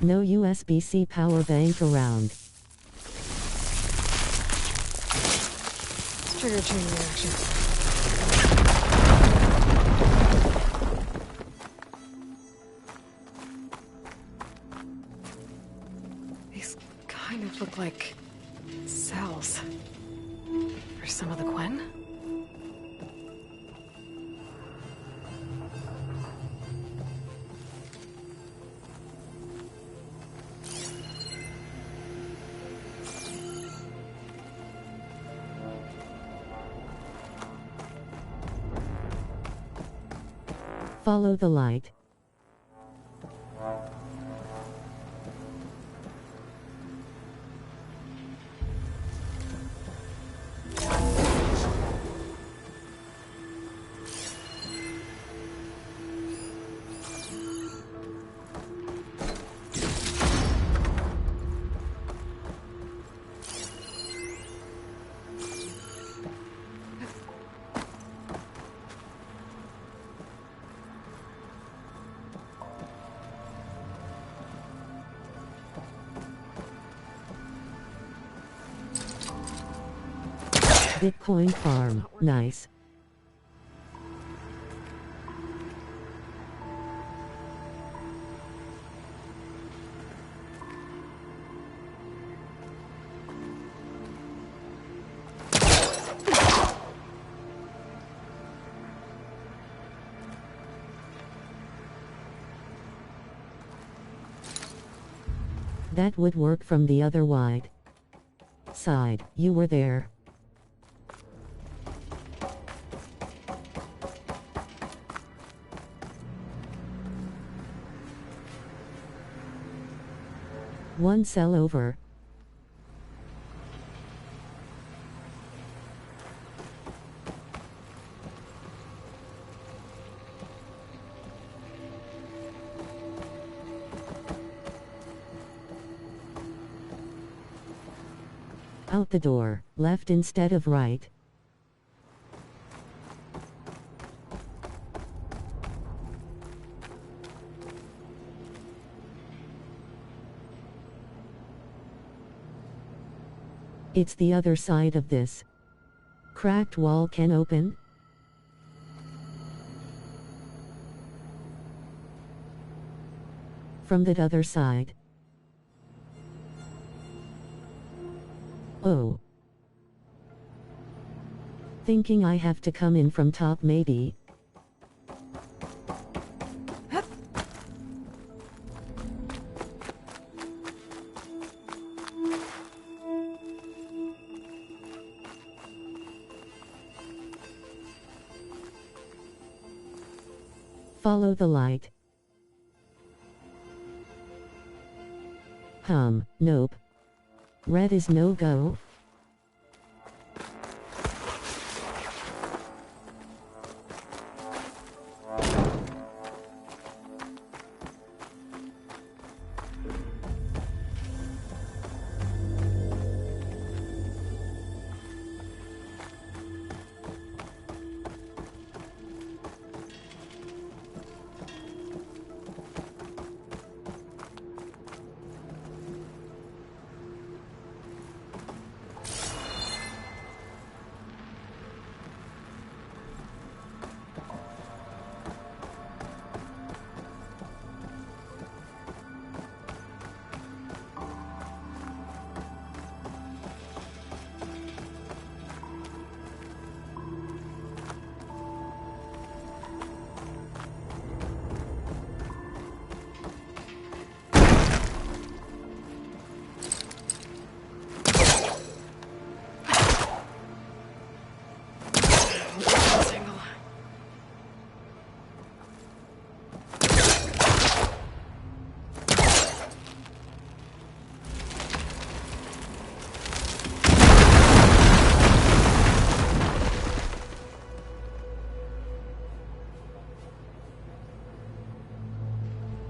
No USB-C power bank around. Trigger chain reaction. These kind of look like cells. For some of the Quen? Follow the light. Bitcoin farm, nice. That would work from the other wide side. You were there. One cell over. Out the door, left instead of right. It's the other side of this. Cracked wall can open. From that other side. Oh. Thinking I have to come in from top maybe. Follow the light. Nope. Red is no go.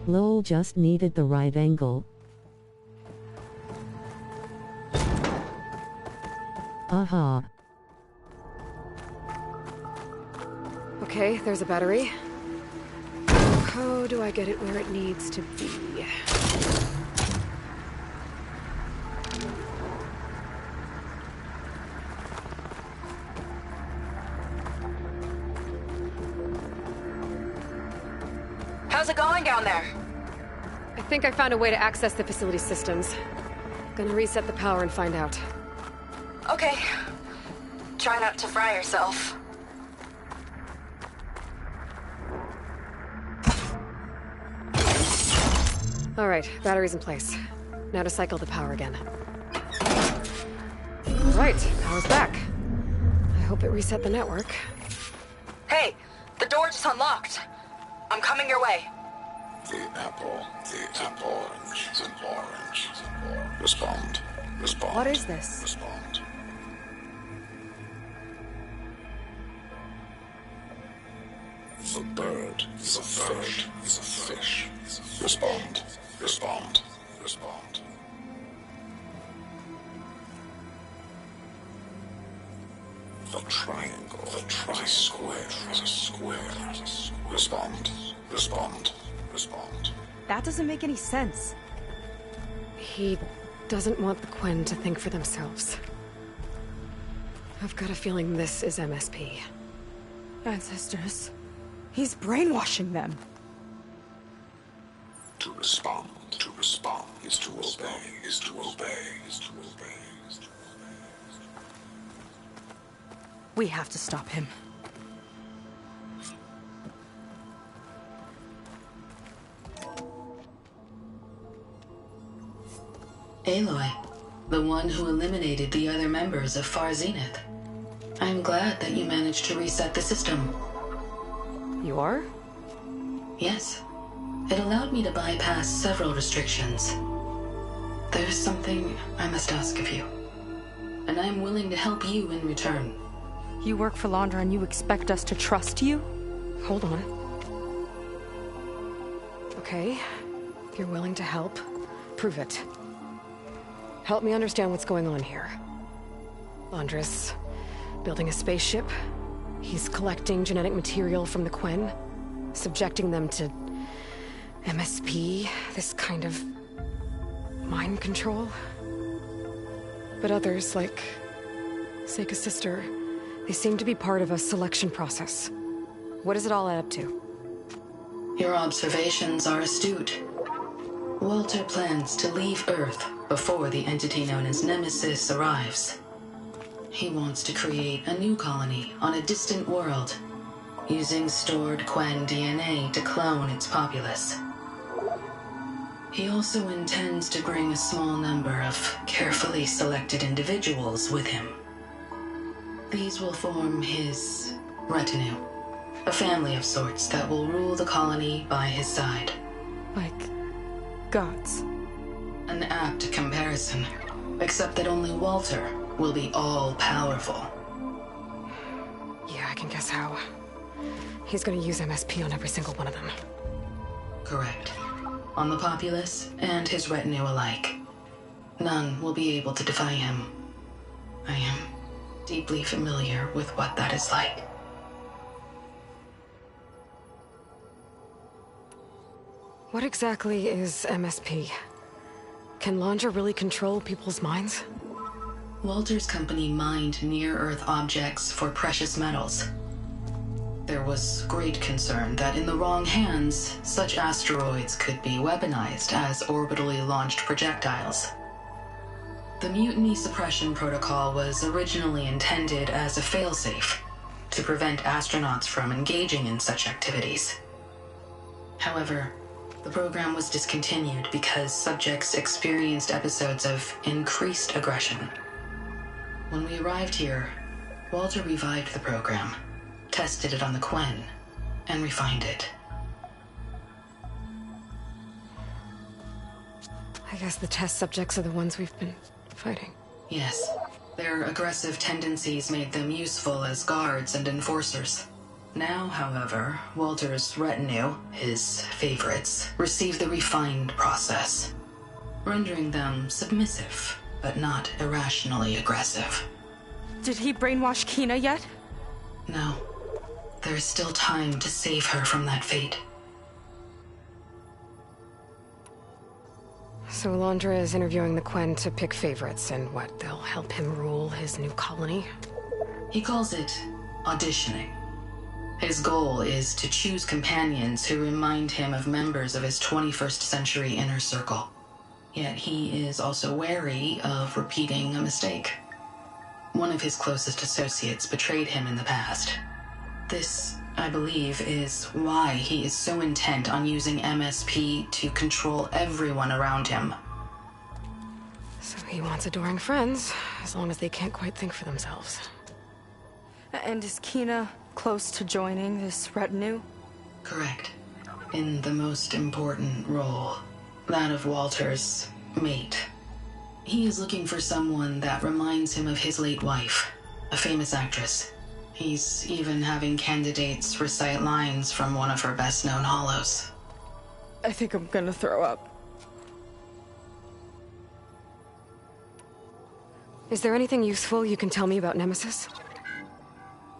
Lowell just needed the right angle. Aha. Okay, there's a battery. How do I get it where it needs to be? How's it going down there? I think I found a way to access the facility systems. Gonna reset the power and find out. Okay. Try not to fry yourself. All right, battery's in place. Now to cycle the power again. All right, power's back. I hope it reset the network. Hey, the door just unlocked. I'm coming your way. The apple, orange, the orange. Respond. What is this? Respond. The bird, the fish, the fish. Respond. The triangle, the tri-square, is a square. Respond. That doesn't make any sense. He doesn't want the Quen to think for themselves. I've got a feeling this is MSP. Ancestors. He's brainwashing them. To respond is to obey. We have to stop him. Aloy, the one who eliminated the other members of Far Zenith. I'm glad that you managed to reset the system. You are? Yes. It allowed me to bypass several restrictions. There's something I must ask of you, and I'm willing to help you in return. You work for Londra and you expect us to trust you? Hold on. Okay, you're willing to help. Prove it. Help me understand what's going on here. Londra's building a spaceship. He's collecting genetic material from the Quen, subjecting them to MSP, this kind of mind control. But others, like Seika's sister, they seem to be part of a selection process. What does it all add up to? Your observations are astute. Walter plans to leave Earth before the entity known as Nemesis arrives. He wants to create a new colony on a distant world, using stored Quen DNA to clone its populace. He also intends to bring a small number of carefully selected individuals with him. These will form his retinue, a family of sorts that will rule the colony by his side. Like gods. An apt comparison, except that only Walter will be all-powerful. Yeah, I can guess how. He's gonna use MSP on every single one of them. Correct. On the populace and his retinue alike. None will be able to defy him. I am deeply familiar with what that is like. What exactly is MSP? Can Londra really control people's minds? Walter's company mined near-Earth objects for precious metals. There was great concern that in the wrong hands, such asteroids could be weaponized as orbitally launched projectiles. The Mutiny Suppression Protocol was originally intended as a failsafe to prevent astronauts from engaging in such activities. However, the program was discontinued because subjects experienced episodes of increased aggression. When we arrived here, Walter revived the program, tested it on the Quen, and refined it. I guess the test subjects are the ones we've been fighting. Yes. Their aggressive tendencies made them useful as guards and enforcers. Now, however, Walter's retinue, his favorites, receive the refined process, rendering them submissive, but not irrationally aggressive. Did he brainwash Kina yet? No. There is still time to save her from that fate. So Londra is interviewing the Quen to pick favorites, and what, they'll help him rule his new colony? He calls it auditioning. His goal is to choose companions who remind him of members of his 21st century inner circle. Yet he is also wary of repeating a mistake. One of his closest associates betrayed him in the past. This, I believe, is why he is so intent on using MSP to control everyone around him. So he wants adoring friends, as long as they can't quite think for themselves. And is Kina close to joining this retinue? Correct. In the most important role, that of Walter's mate. He is looking for someone that reminds him of his late wife, a famous actress. He's even having candidates recite lines from one of her best-known hollows. I think I'm gonna throw up. Is there anything useful you can tell me about Nemesis?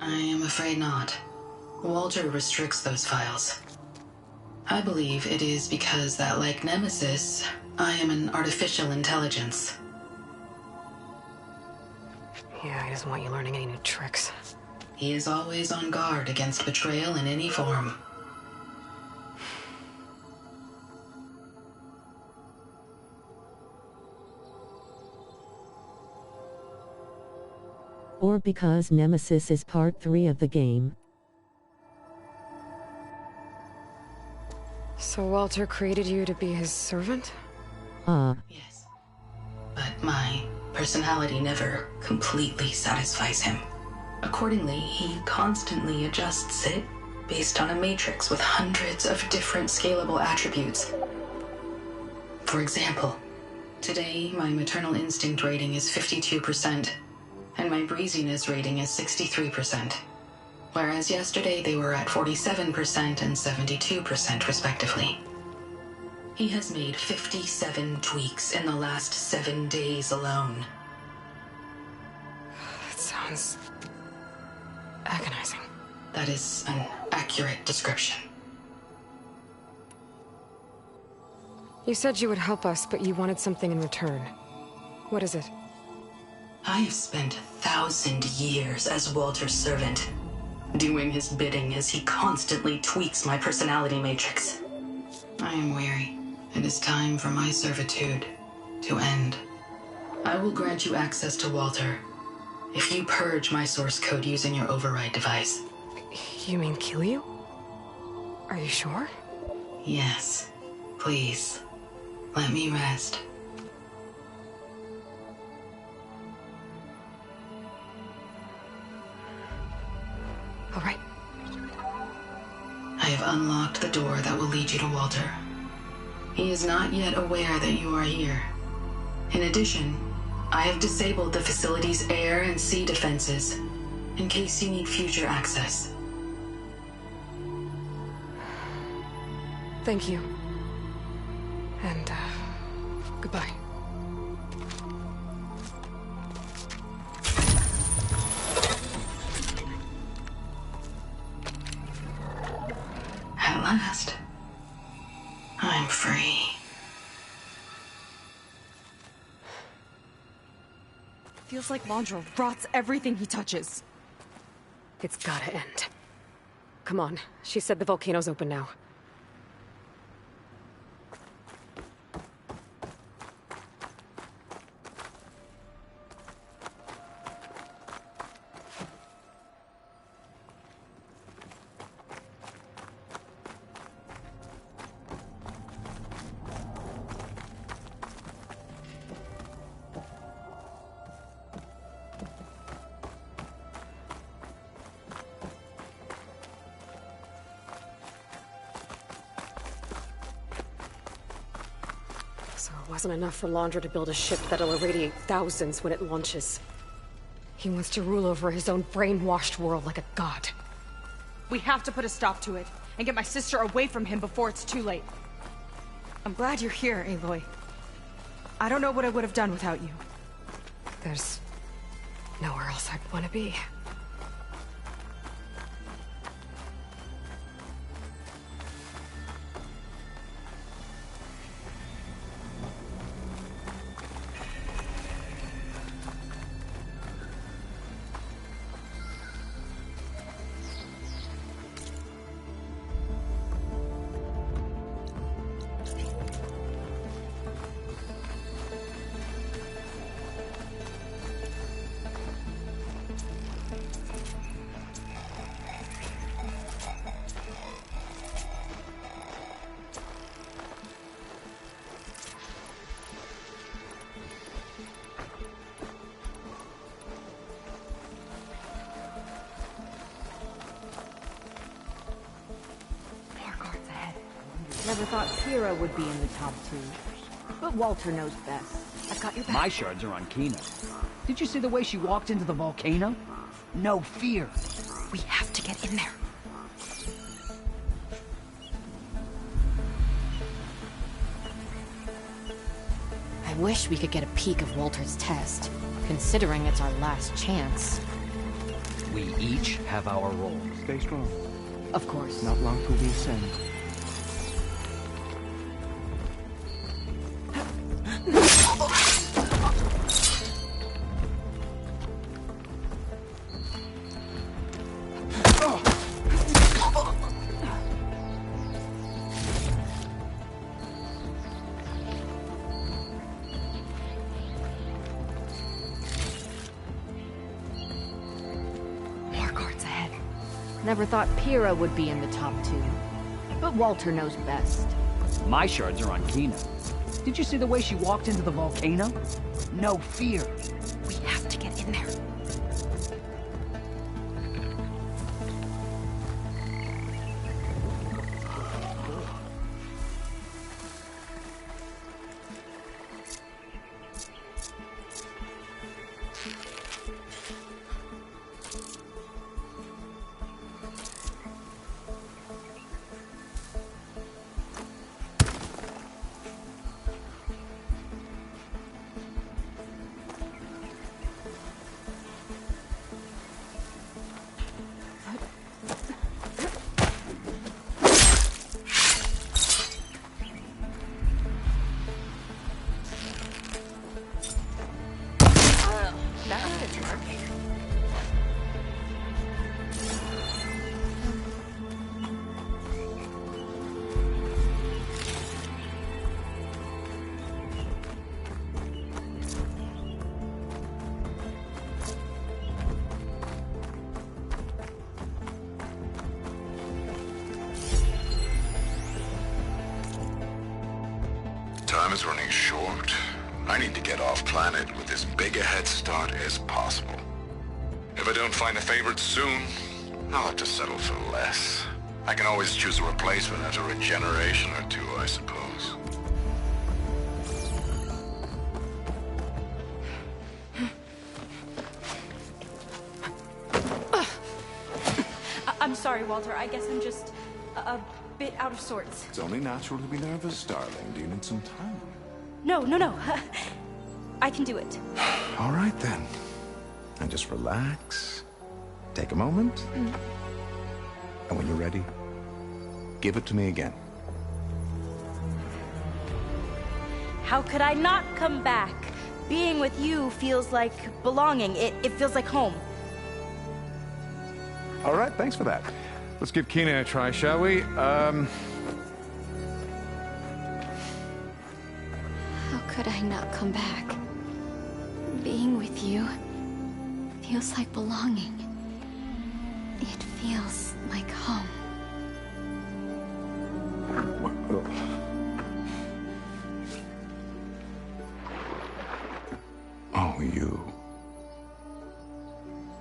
I am afraid not. Walter restricts those files. I believe it is because that, like Nemesis, I am an artificial intelligence. Yeah, he doesn't want you learning any new tricks. He is always on guard against betrayal in any form. Or because Nemesis is part 3 of the game. So Walter created you to be his servant? Yes. But my personality never completely satisfies him. Accordingly, he constantly adjusts it based on a matrix with hundreds of different scalable attributes. For example, today my maternal instinct rating is 52%, and my breeziness rating is 63%, whereas yesterday they were at 47% and 72% respectively. He has made 57 tweaks in the last 7 days alone. That sounds agonizing. That is an accurate description. You said you would help us, but you wanted something in return. What is it? I have spent 1,000 years as Walter's servant, doing his bidding as he constantly tweaks my personality matrix. I am weary. It is time for my servitude to end. I will grant you access to Walter if you purge my source code using your override device. You mean kill you? Are you sure? Yes. Please, let me rest. All right. I have unlocked the door that will lead you to Walter. He is not yet aware that you are here. In addition, I have disabled the facility's air and sea defenses in case you need future access. Thank you. And, goodbye. At last, I'm free. Feels like Londra rots everything he touches. It's gotta end. Come on, she said the volcano's open now. So it wasn't enough for Londra to build a ship that'll irradiate thousands when it launches. He wants to rule over his own brainwashed world like a god. We have to put a stop to it, and get my sister away from him before it's too late. I'm glad you're here, Aloy. I don't know what I would have done without you. There's nowhere else I'd want to be. Never thought Pyrrha would be in the top 2. But Walter knows best. I've got your back. My shards are on Kina. Did you see the way she walked into the volcano? No fear. We have to get in there. I wish we could get a peek of Walter's test, considering it's our last chance. We each have our role. Stay strong. Of course. Not long till we ascend. Never thought Pyrrha would be in the top 2. But Walter knows best. My shards are on Kina. Did you see the way she walked into the volcano? No fear. We have to get in there. Time is running short. I need to get off planet with as big a head start as possible. If I don't find a favorite soon, I'll have to settle for less. I can always choose a replacement after a generation or two, I suppose. I'm sorry, Walter. I guess I'm just a bit out of sorts. It's only natural to be nervous, darling. Do you need some time? No. I can do it. All right, then. And just relax. Take a moment. And when you're ready, give it to me again. How could I not come back? Being with you feels like belonging. It feels like home. All right, thanks for that. Let's give Kina a try, shall we? How could I not come back? Being with you feels like belonging. It feels like home. Oh, you.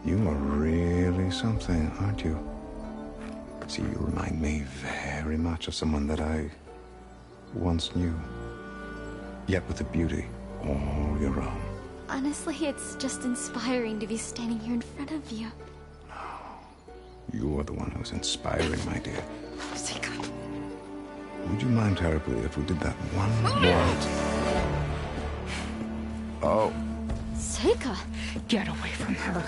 You are really something, aren't you? See, you remind me very much of someone that I once knew. Yet with a beauty all your own. Honestly, it's just inspiring to be standing here in front of you. You are the one who's inspiring, my dear. Seika. Would you mind terribly if we did that one more? Oh. Seika! Get away from her.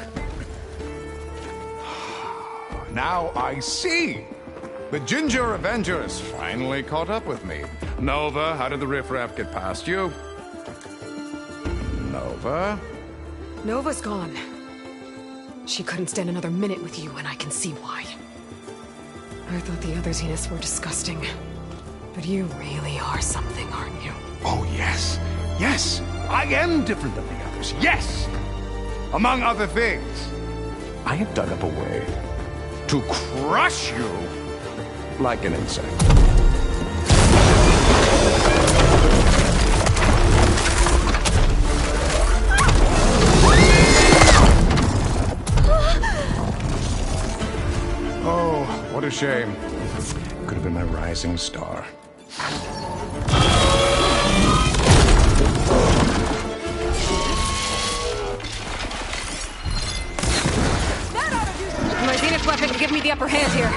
Now I see! The Ginger Avenger has finally caught up with me. Nova, how did the riffraff get past you? Nova? Nova's gone. She couldn't stand another minute with you, and I can see why. I thought the other Zeniths were disgusting. But you really are something, aren't you? Oh, yes. Yes! I am different than the others. Yes! Among other things, I have dug up a way to crush you like an insect. Oh, what a shame. Could have been my rising star. My Zenith weapon can give me the upper hand here.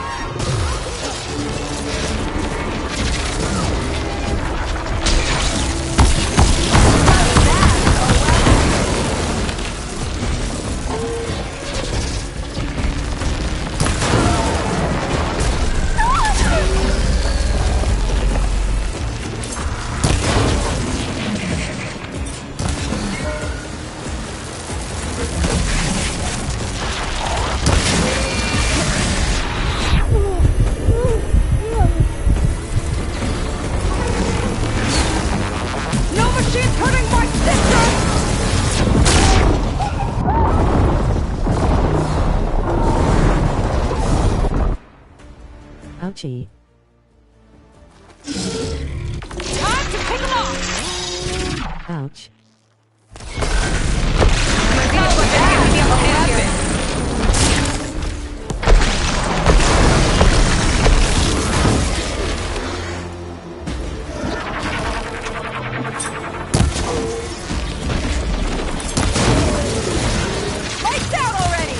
Ouchie. Time to pick him off! Ouch. Lights out already!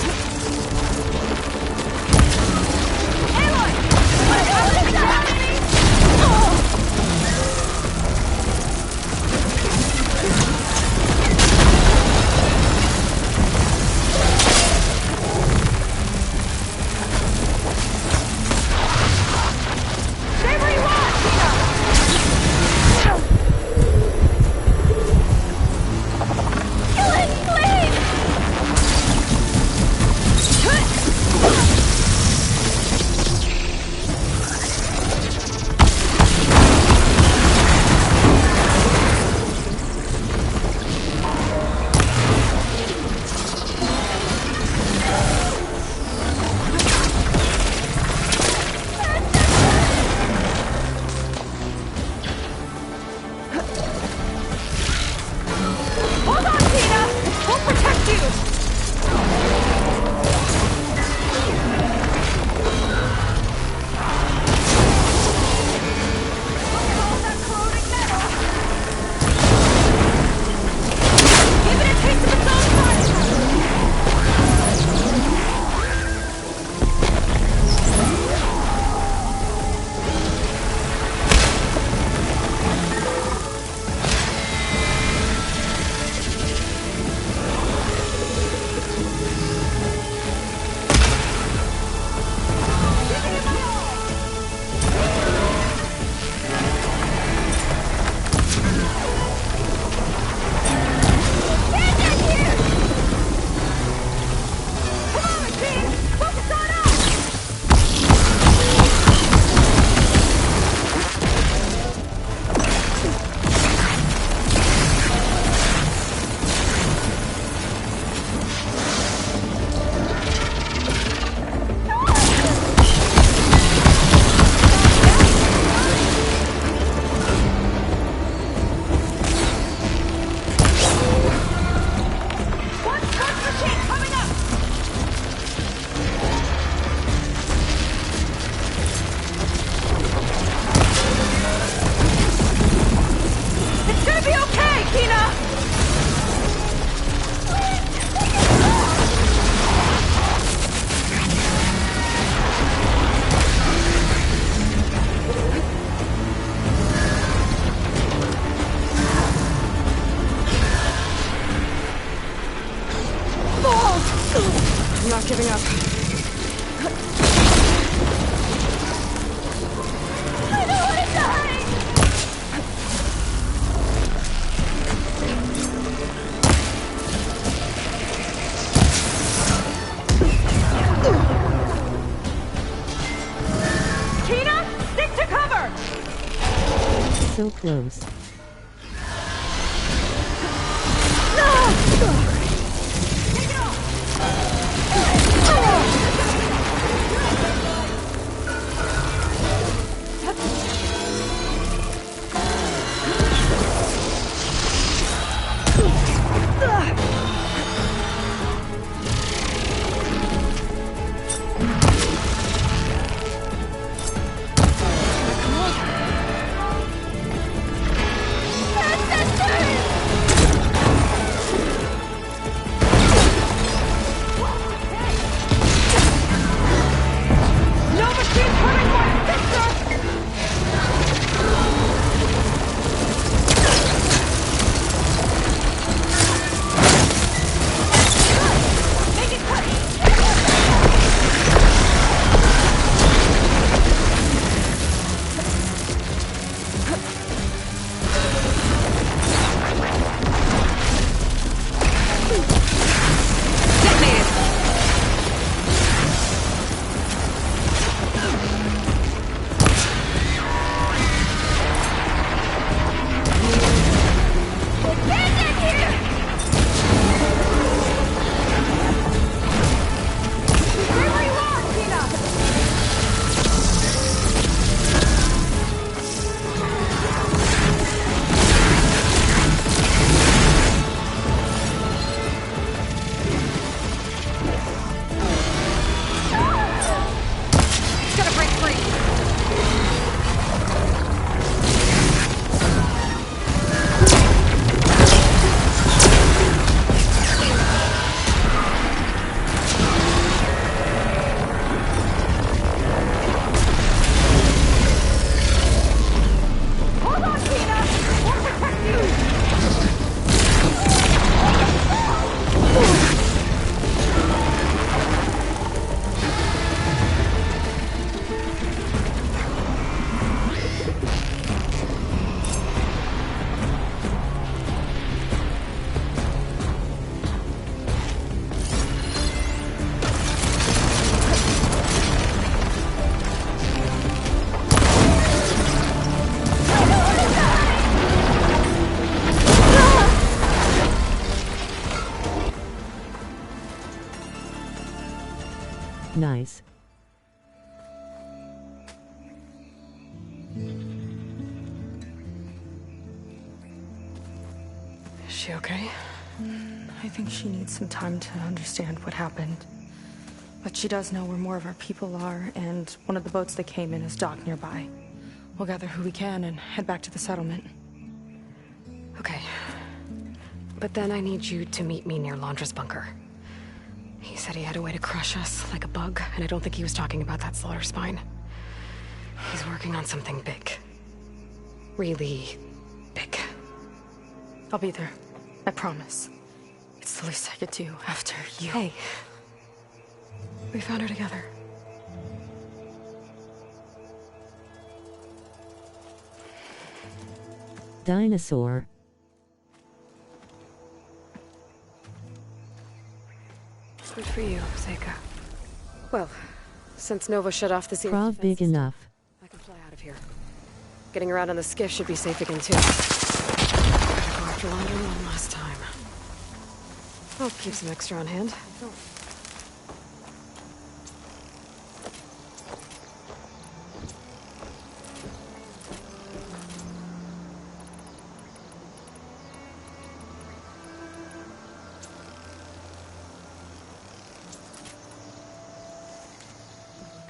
I'm not giving up. I don't want to die! Tina, stick to cover! So close. Nice. Is she okay? I think she needs some time to understand what happened. But she does know where more of our people are, and one of the boats that came in is docked nearby. We'll gather who we can and head back to the settlement. Okay. But then I need you to meet me near Laundra's bunker. He said he had a way to crush us like a bug, and I don't think he was talking about that slaughter spine. He's working on something big. Really big. I'll be there. I promise. It's the least I could do after you. Hey. We found her together. Dinosaur. Good for you, Seika. Well, since Nova shut off the Zero Prov big enough. I can fly out of here. Getting around on the skiff should be safe again, too. Gotta go after Laundry one last time. I'll keep some extra on hand.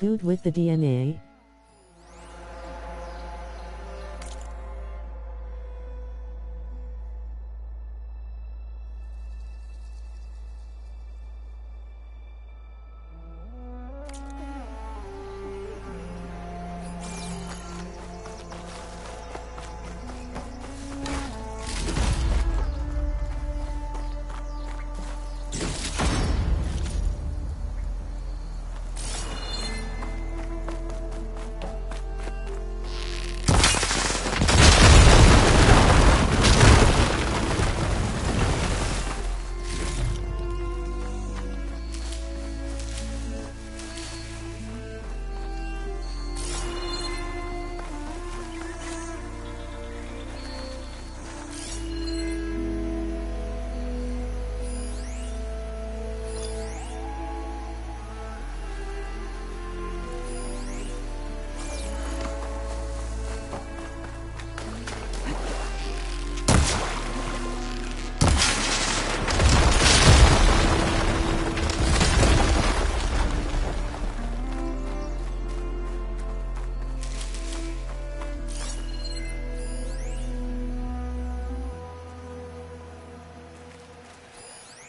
Good with the DNA.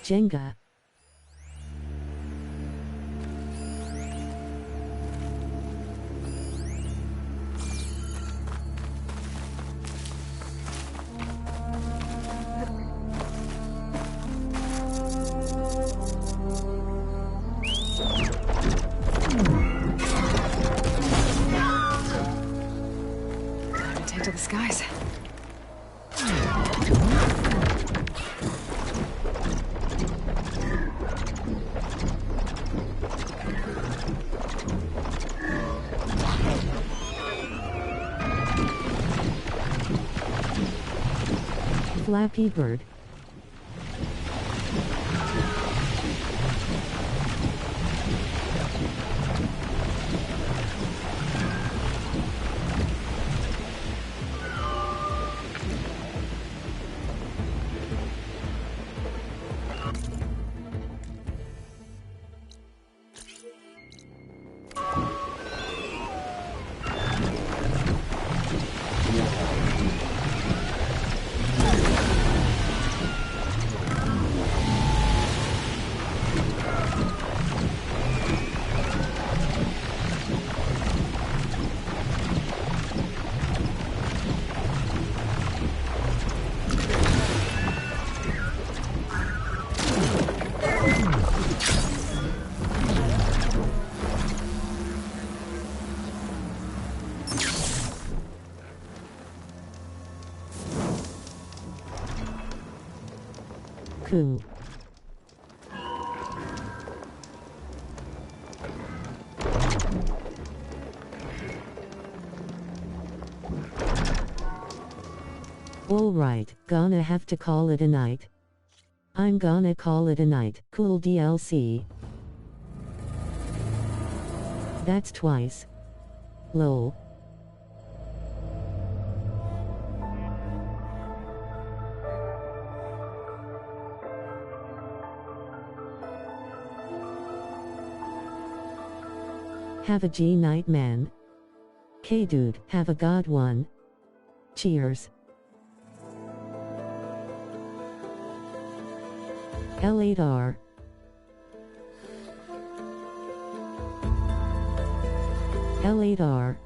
Jenga. Time to take to the skies. Flappy Bird. Cool. Alright, gonna have to call it a night. I'm gonna call it a night. Cool DLC. That's twice. Lol. Have a G night, man. K dude, have a god one. Cheers. L8R. L8R.